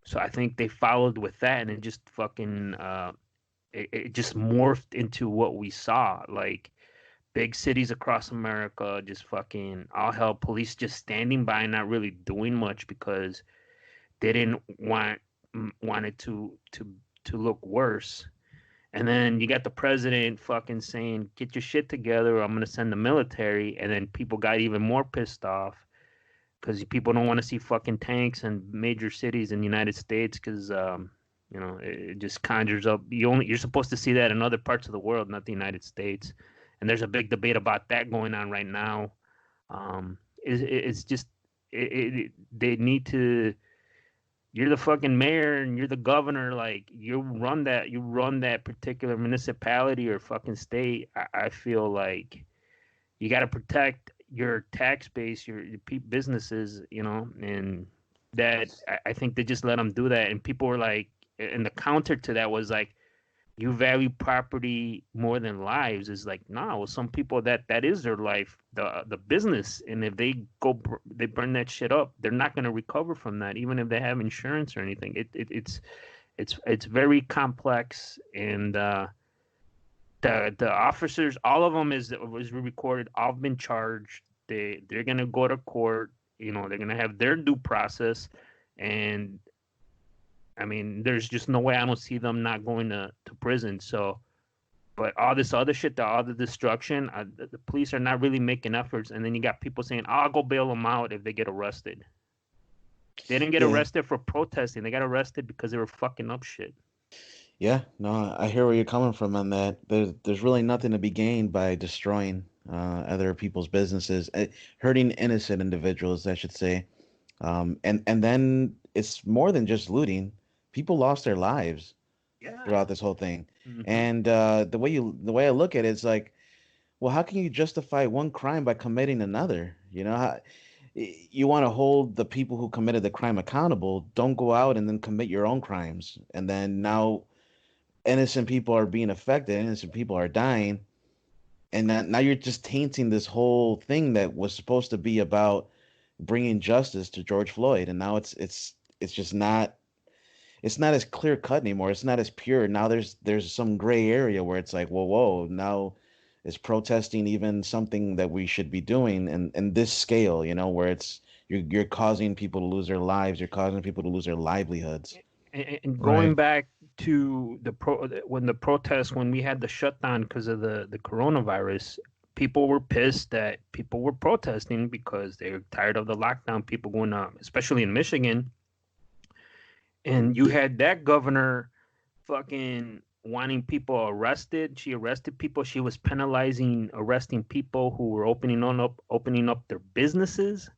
So I think they followed with that, and it just fucking it just morphed into what we saw, like big cities across America just fucking all hell, police just standing by and not really doing much, because they didn't want it to look worse. And then you got the president fucking saying, get your shit together, or I'm going to send the military. And then people got even more pissed off, because people don't want to see fucking tanks in major cities in the United States, because it just conjures up. You're supposed to see that in other parts of the world, not the United States. And there's a big debate about that going on right now. It's just they need to. You're the fucking mayor and you're the governor. Like, you run that particular municipality or fucking state. I feel like you got to protect your tax base, your businesses, and that I think they just let them do that. And people were like, and the counter to that was like, you value property more than lives. Is like, no, well, some people that is their life, the business, and if they burn that shit up, they're not going to recover from that, even if they have insurance or anything. It's very complex. And the officers, all of them was recorded, all been charged. They're going to go to court. They're going to have their due process. And I mean, there's just no way I don't see them not going to prison. So, but all this other shit, all the destruction, the police are not really making efforts. And then you got people saying, I'll go bail them out if they get arrested. They didn't get arrested for protesting. They got arrested because they were fucking up shit. Yeah, no, I hear where you're coming from on that. There's really nothing to be gained by destroying other people's businesses, hurting innocent individuals, I should say. And then it's more than just looting. People lost their lives throughout this whole thing. Mm-hmm. And the way I look at it is like, well, how can you justify one crime by committing another? You want to hold the people who committed the crime accountable. Don't go out and then commit your own crimes. And then now innocent people are being affected. Innocent people are dying. And now you're just tainting this whole thing that was supposed to be about bringing justice to George Floyd. And now it's just not. It's not as clear cut anymore. It's not as pure. Now there's some gray area where it's like, whoa, now is protesting even something that we should be doing in this scale, where it's you're causing people to lose their lives, you're causing people to lose their livelihoods. And going back to when we had the shutdown because of the coronavirus, people were pissed that people were protesting because they were tired of the lockdown, people going on, especially in Michigan. And you had that governor fucking wanting people arrested. She arrested people. She was arresting people who were opening up their businesses.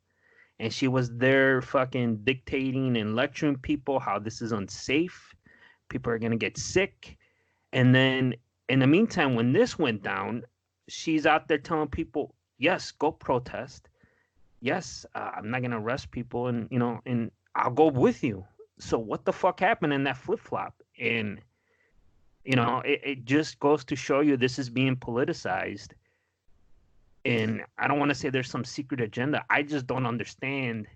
And she was there fucking dictating and lecturing people how this is unsafe. People are going to get sick. And then in the meantime, when this went down, she's out there telling people, yes, go protest. Yes, I'm not going to arrest people, and I'll go with you. So what the fuck happened in that flip-flop? And, it just goes to show you this is being politicized. And I don't want to say there's some secret agenda. I just don't understand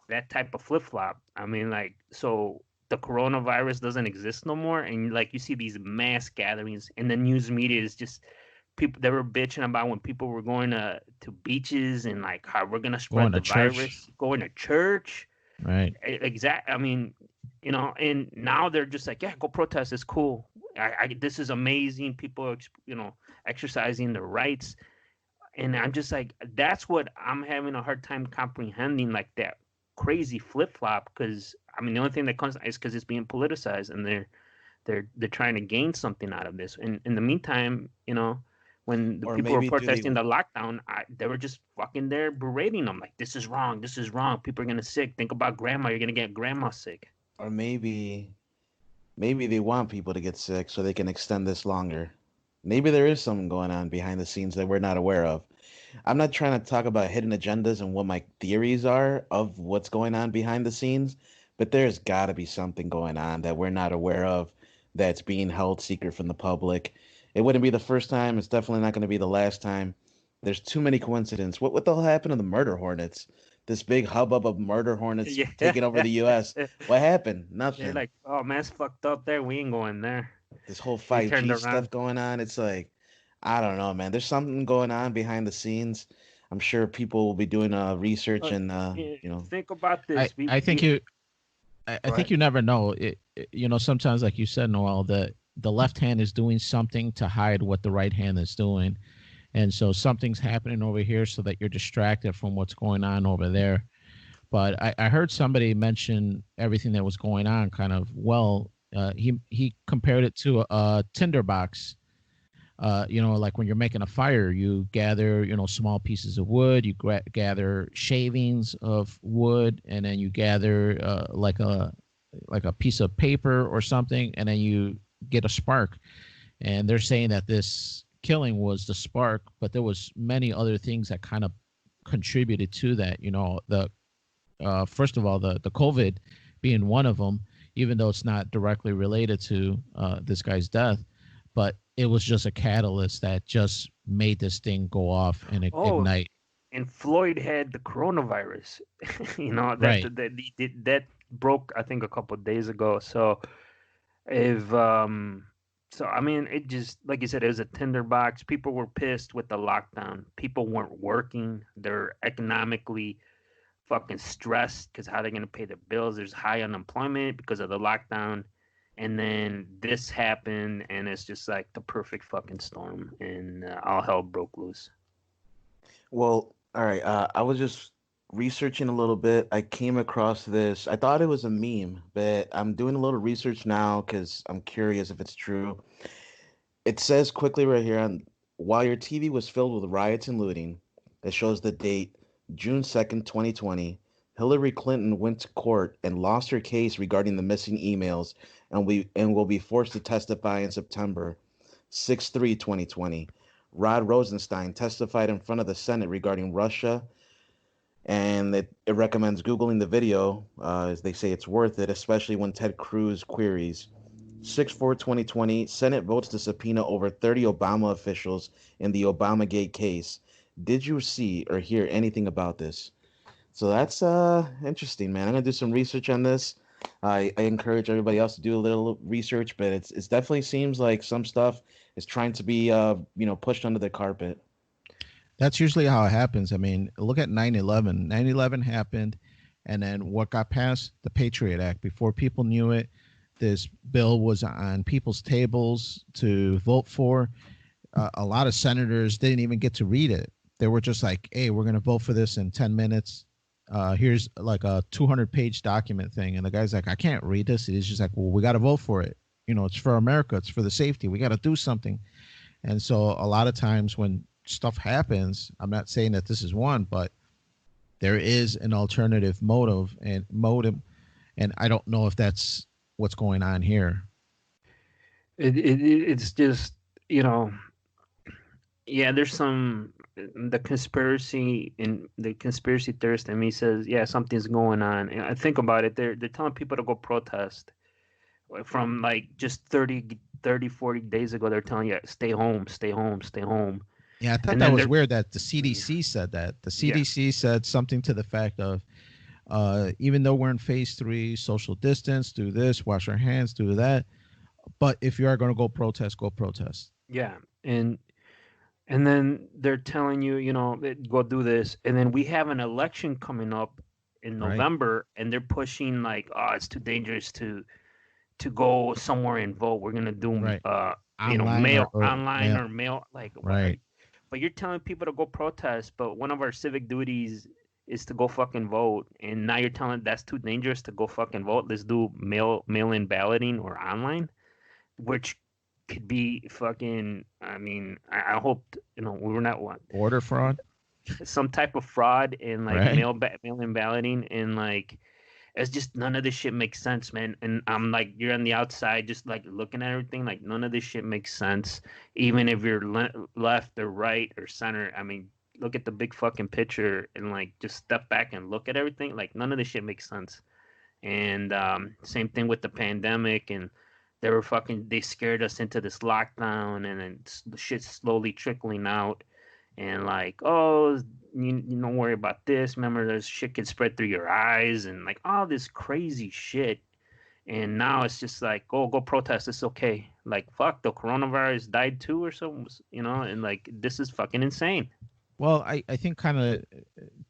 that type of flip-flop. I mean, like, so the coronavirus doesn't exist no more. And, like, you see these mass gatherings, and the news media is just people. They were bitching about when people were going to beaches and, like, how we're going to spread the virus. Going to church. Right. Exactly. I mean, and now they're just like, yeah, go protest. It's cool. This is amazing. People, exercising their rights. And I'm just like, that's what I'm having a hard time comprehending, like that crazy flip flop. Because I mean, the only thing that comes is because it's being politicized, and they're trying to gain something out of this. And in the meantime, when the Or people were maybe do they protesting the lockdown, they were just fucking there berating them like, this is wrong, this is wrong. People are gonna sick. Think about grandma. You're gonna get grandma sick. or maybe they want people to get sick so they can extend this longer. Maybe there is something going on behind the scenes that we're not aware of. I'm not trying to talk about hidden agendas and what my theories are of what's going on behind the scenes, but there's got to be something going on that we're not aware of that's being held secret from the public. It wouldn't be the first time. It's definitely not going to be the last time. There's too many coincidences. What the hell happened to the murder hornets? This big hubbub of murder hornets Yeah. taking over the U.S. What happened? They're Nothing. like, oh, man's fucked up there. We ain't going there. This whole They turned 5G around. stuff going on. It's like, I don't know, man. There's something going on behind the scenes. I'm sure people will be doing research Look, and yeah, you know. think about I this. I think you I Go think ahead. you never know. Sometimes, like you said, Noel, the left hand is doing something to hide what the right hand is doing, and so something's happening over here so that you're distracted from what's going on over there. But I heard somebody mention everything that was going on kind of well. He compared it to a tinderbox. Like when you're making a fire, you gather, small pieces of wood, you gather shavings of wood, and then you gather like a piece of paper or something, and then you get a spark. And they're saying that this killing was the spark, but there was many other things that kind of contributed to that. The first of all, the COVID being one of them, even though it's not directly related to this guy's death, but it was just a catalyst that just made this thing go off and Oh, ignite. and Floyd had the coronavirus. That Right. that broke, I think, a couple of days ago. So if so I mean, it just, like you said, it was a tinderbox. People were pissed with the lockdown. People weren't working. They're economically fucking stressed because how they're gonna pay the bills. There's high unemployment because of the lockdown. And then this happened, and it's just like the perfect fucking storm, and all hell broke loose. Well, all right. I was just researching a little bit. I came across this. I thought it was a meme, but I'm doing a little research now because I'm curious if it's true. It says quickly right here on while your TV was filled with riots and looting, it shows the date June 2nd, 2020. Hillary Clinton went to court and lost her case regarding the missing emails and will be forced to testify in September 6/3, 2020. Rod Rosenstein testified in front of the Senate regarding Russia, and it recommends Googling the video, as they say it's worth it, especially when Ted Cruz queries. 6/4, 2020, Senate votes to subpoena over 30 Obama officials in the Obamagate case. Did you see or hear anything about this? So that's interesting, man. I'm gonna do some research on this. I encourage everybody else to do a little research, but it definitely seems like some stuff is trying to be pushed under the carpet. That's usually how it happens. I mean, look at 9/11. 9/11 happened, and then what got passed? The Patriot Act. Before people knew it, this bill was on people's tables to vote for. A lot of senators didn't even get to read it. They were just like, hey, we're going to vote for this in 10 minutes. Here's like a 200-page document thing. And the guy's like, I can't read this. He's just like, well, we got to vote for it. It's for America. It's for the safety. We got to do something. And so a lot of times when stuff happens, I'm not saying that this is one, but there is an alternative motive and modem. And I don't know if that's what's going on here. It's just, yeah, there's the conspiracy theorist in me says, yeah, something's going on. And I think about it, they're telling people to go protest from like just 40 days ago. They're telling you, stay home, stay home, stay home. Yeah, I thought And that then was weird that the CDC said that. The CDC said something to the fact of, even though we're in phase 3, social distance, do this, wash our hands, do that. But if you are going to go protest, go protest. Yeah. And then they're telling you, go do this. And then we have an election coming up in November, and they're pushing like, oh, it's too dangerous to go somewhere and vote. We're gonna do Online online or mail. mail, like, Right. But you're telling people to go protest, but one of our civic duties is to go fucking vote. And now you're telling that's too dangerous to go fucking vote. Let's do mail-in balloting or online, which could be fucking. I mean, I hope we were not one Order fraud, some type of fraud in like right? mail-in balloting, and like it's just none of this shit makes sense, man. And I'm like, you're on the outside, just like looking at everything, like none of this shit makes sense, even if you're left or right or center. I mean, look at the big fucking picture and like just step back and look at everything. Like none of this shit makes sense. And same thing with the pandemic, and they scared us into this lockdown, and then the shit's slowly trickling out, and like, oh, you don't worry about this. Remember, there's shit can spread through your eyes, and like all this crazy shit. And now it's just like, go protest. It's okay. Like, fuck, the coronavirus died too, or something, and like this is fucking insane. Well, I think kind of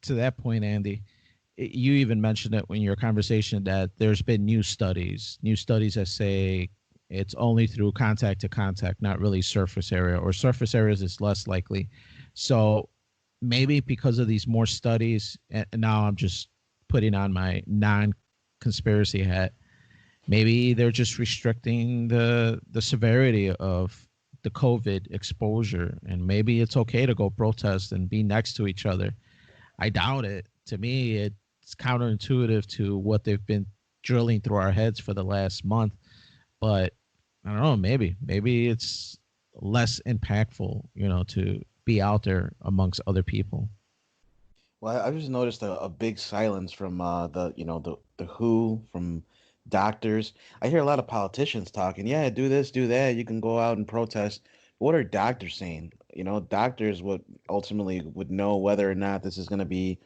to that point, Andy, you even mentioned it in your conversation that there's been new studies that say it's only through contact to contact, not really surface area, or surface areas is less likely. So maybe because of these more studies, and now I'm just putting on my non-conspiracy hat, maybe they're just restricting the severity of the COVID exposure, and maybe it's okay to go protest and be next to each other. I doubt it. To me, it's counterintuitive to what they've been drilling through our heads for the last month. But I don't know, maybe it's less impactful, to be out there amongst other people. Well, I just noticed a big silence from the WHO, from doctors. I hear a lot of politicians talking. Yeah, do this, do that. You can go out and protest. What are doctors saying? Doctors would ultimately would know whether or not this is going to be,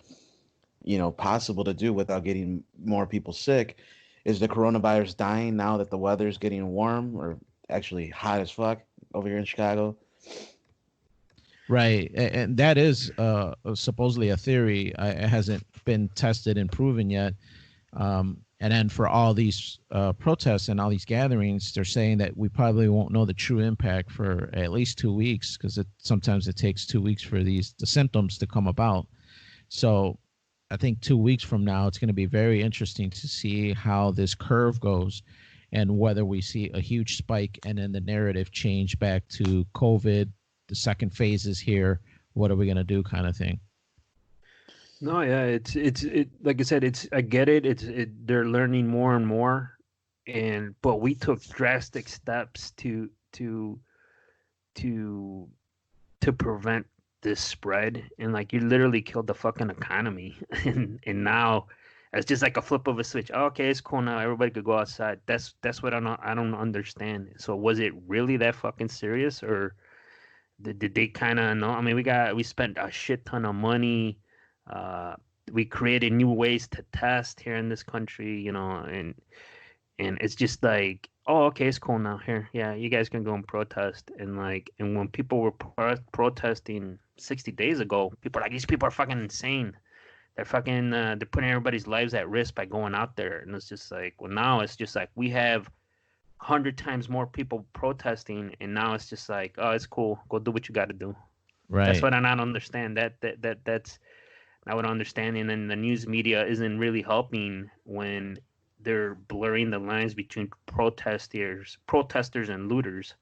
possible to do without getting more people sick. Is the coronavirus dying now that the weather's getting warm, or actually hot as fuck over here in Chicago? Right, and that is supposedly a theory. It hasn't been tested and proven yet. And then for all these protests and all these gatherings, they're saying that we probably won't know the true impact for at least 2 weeks, because sometimes it takes 2 weeks for the symptoms to come about. So I think 2 weeks from now, it's going to be very interesting to see how this curve goes, and whether we see a huge spike and then the narrative change back to COVID. The second phase is here. What are we going to do, kind of thing. No, yeah, it's like I said, I get it. They're learning more and more, but we took drastic steps to prevent this spread, and like you literally killed the fucking economy, and now it's just like a flip of a switch. Oh, okay, it's cool now. Everybody could go outside. That's what I don't understand. So was it really that fucking serious, or did they kind of know? I mean, we spent a shit ton of money. We created new ways to test here in this country, and it's just like, oh, okay, it's cool now. Here, yeah, you guys can go and protest. And when people were protesting 60 days ago, people are like, these people are fucking insane. They're fucking, they're putting everybody's lives at risk by going out there. And it's just like, well, now it's just like we have 100 times more people protesting, and now it's just like, oh, it's cool. Go do what you got to do. Right. That's what I don't understand. That's not what I'm understanding. And the news media isn't really helping when they're blurring the lines between protesters and looters,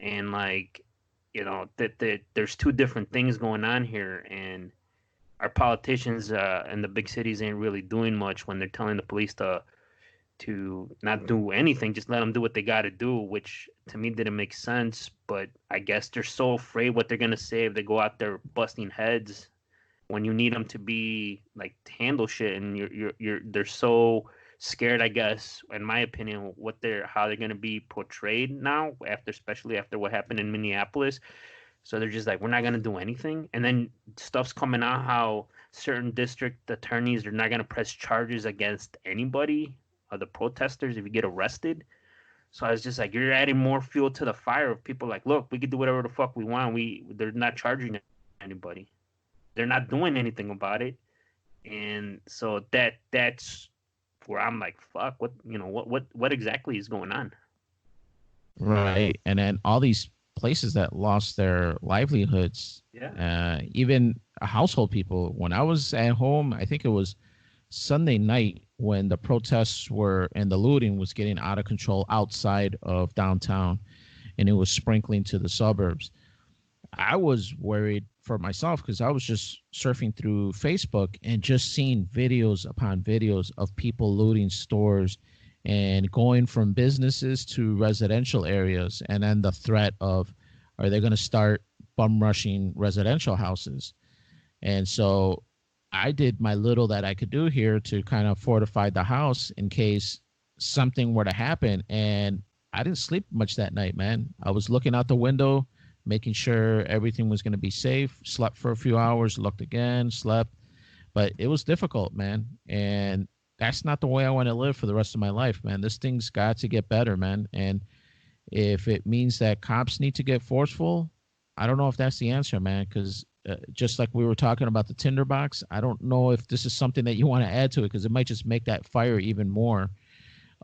and that there's two different things going on here, and our politicians in the big cities ain't really doing much when they're telling the police to not do anything, just let them do what they got to do, which to me didn't make sense. But I guess they're so afraid what they're gonna say if they go out there busting heads when you need them to be like to handle shit, and they're so scared, I guess, in my opinion, how they're gonna be portrayed now, especially after what happened in Minneapolis. So they're just like, we're not gonna do anything, and then stuff's coming out how certain district attorneys are not gonna press charges against anybody, the protesters, if you get arrested. So I was just like, you're adding more fuel to the fire of people like, look, we can do whatever the fuck we want. They're not charging anybody. They're not doing anything about it. And so that's where I'm like, fuck, what exactly is going on? Right. And then all these places that lost their livelihoods, even household people. When I was at home, I think it was Sunday night when the protests were and the looting was getting out of control outside of downtown. and it was sprinkling to the suburbs. I was worried for myself because I was just surfing through Facebook and just seeing videos upon videos of people looting stores and going from businesses to residential areas. And then the threat of, are they going to start bum rushing residential houses? And so I did my little that I could do here to kind of fortify the house in case something were to happen. And I didn't sleep much that night, man. I was looking out the window, making sure everything was going to be safe, slept for a few hours, looked again, slept. But it was difficult, man. And that's not the way I want to live for the rest of my life, man. This thing's got to get better, man. And if it means that cops need to get forceful, I don't know if that's the answer, man, because just like we were talking about the tinderbox, I don't know if this is something that you want to add to it because it might just make that fire even more.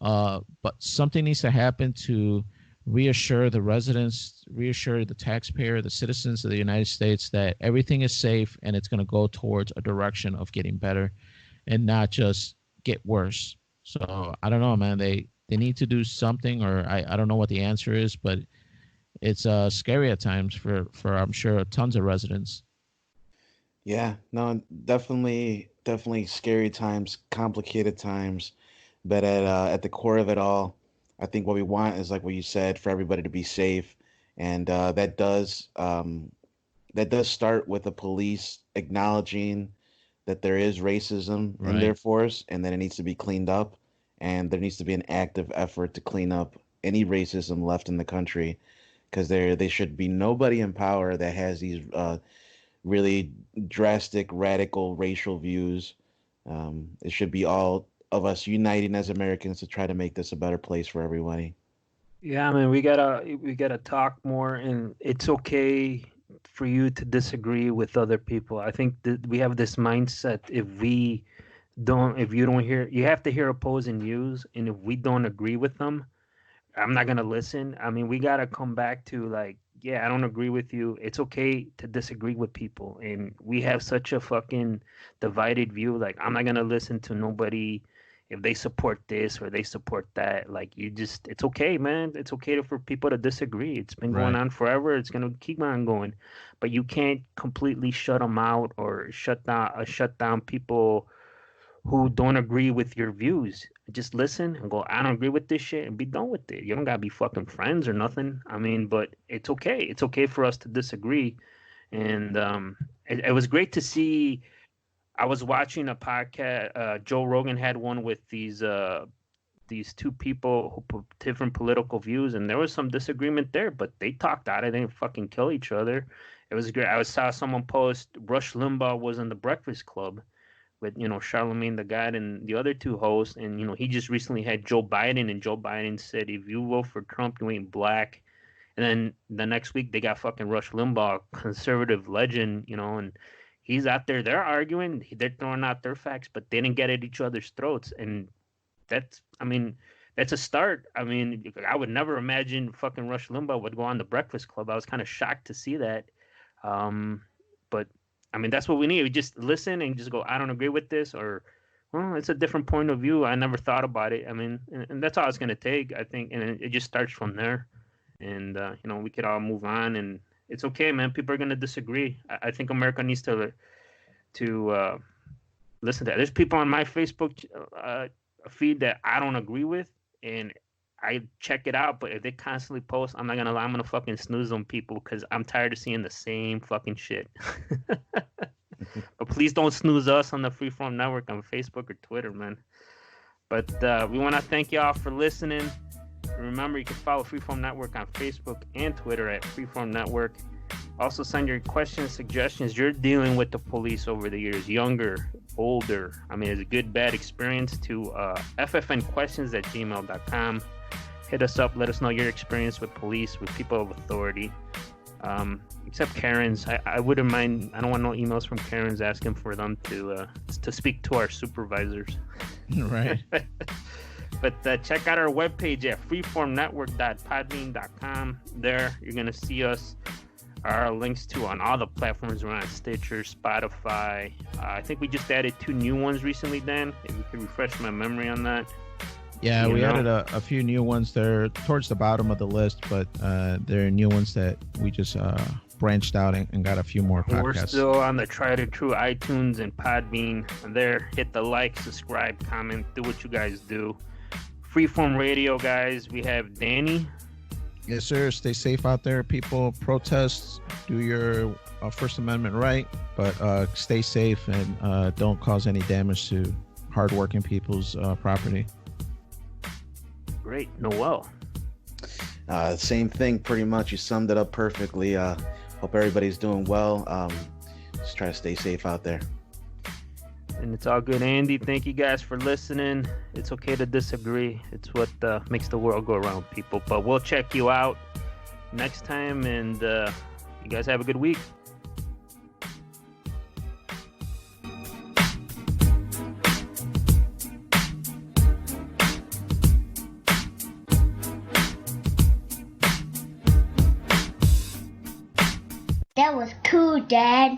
But something needs to happen to reassure the residents, reassure the taxpayer, the citizens of the United States that everything is safe and it's going to go towards a direction of getting better and not just get worse. So I don't know, man. They need to do something, or I don't know what the answer is, but it's scary at times for I'm sure tons of residents. Yeah, no, definitely scary times, complicated times, but at the core of it all, I think what we want is, like what you said, for everybody to be safe, and that does start with the police acknowledging that there is racism in their force, and that it needs to be cleaned up, and there needs to be an active effort to clean up any racism left in the country, because there should be nobody in power that has these really drastic, radical racial views. It should be all of us uniting as Americans to try to make this a better place for everybody. Yeah, I mean, we gotta talk more, and it's okay for you to disagree with other people. I think that we have this mindset: if you don't hear, you have to hear opposing views, and if we don't agree with them, I'm not gonna listen. I mean, we gotta come back to, like, yeah, I don't agree with you. It's okay to disagree with people, and we have such a fucking divided view. Like, I'm not gonna listen to nobody if they support this or they support that. Like, it's okay, man. It's okay for people to disagree. It's been going on forever. It's gonna keep on going, but you can't completely shut them out or shut down people who don't agree with your views. Just listen and go, I don't agree with this shit, and be done with it. You don't gotta be fucking friends or nothing. I mean, but it's okay. It's okay for us to disagree. And it was great to see. I was watching a podcast. Joe Rogan had one with these two people who put different political views, and there was some disagreement there, but they talked out. They didn't fucking kill each other. It was great. I saw someone post Rush Limbaugh was in the Breakfast Club with, Charlemagne the God and the other two hosts, and he just recently had Joe Biden, and Joe Biden said, if you vote for Trump, you ain't black. And then the next week they got fucking Rush Limbaugh, conservative legend, and he's out there. They're arguing, they're throwing out their facts, but they didn't get at each other's throats. And that's a start. I mean, I would never imagine fucking Rush Limbaugh would go on the Breakfast Club. I was kind of shocked to see that. But I mean, that's what we need. We just listen and just go, I don't agree with this, or, well, it's a different point of view. I never thought about it. I mean, and that's all it's going to take, I think. And it just starts from there. And, we could all move on, and it's okay, man. People are going to disagree. I think America needs to listen to that. There's people on my Facebook feed that I don't agree with, and I check it out, but if they constantly post, I'm not gonna lie, I'm gonna fucking snooze on people because I'm tired of seeing the same fucking shit. But please don't snooze us on the Freeform Network on Facebook or Twitter, man. But we want to thank y'all for listening. Remember, you can follow Freeform Network on Facebook and Twitter at Freeform Network. Also, send your questions, suggestions. You're dealing with the police over the years, younger, older. I mean, it's a good, bad experience to ffnquestions@gmail.com. Hit us up. Let us know your experience with police, with people of authority. Except Karens. I wouldn't mind. I don't want no emails from Karens asking for them to speak to our supervisors. Right. But check out our webpage at freeformnetwork.podbean.com. There, you're going to see us. Our links to on all the platforms. We're on Stitcher, Spotify. I think we just added 2 new ones recently, Dan. If you could refresh my memory on that. Yeah, You we know? added a few new ones. They're towards the bottom of the list, but they're new ones that we just branched out and got a few more And we're podcasts. still on the tried and true iTunes and Podbean. And there, hit the like, subscribe, comment, do what you guys do. Freeform Radio, guys. We have Danny. Yes, sir. Stay safe out there, people. Protest. Do your First Amendment right, but stay safe and don't cause any damage to hardworking people's property. Great. Noel. Same thing, pretty much. You summed it up perfectly. Hope everybody's doing well. Just try to stay safe out there. And it's all good, Andy. Thank you guys for listening. It's okay to disagree. It's what makes the world go around, people. But we'll check you out next time, and you guys have a good week. That was cool, Dad.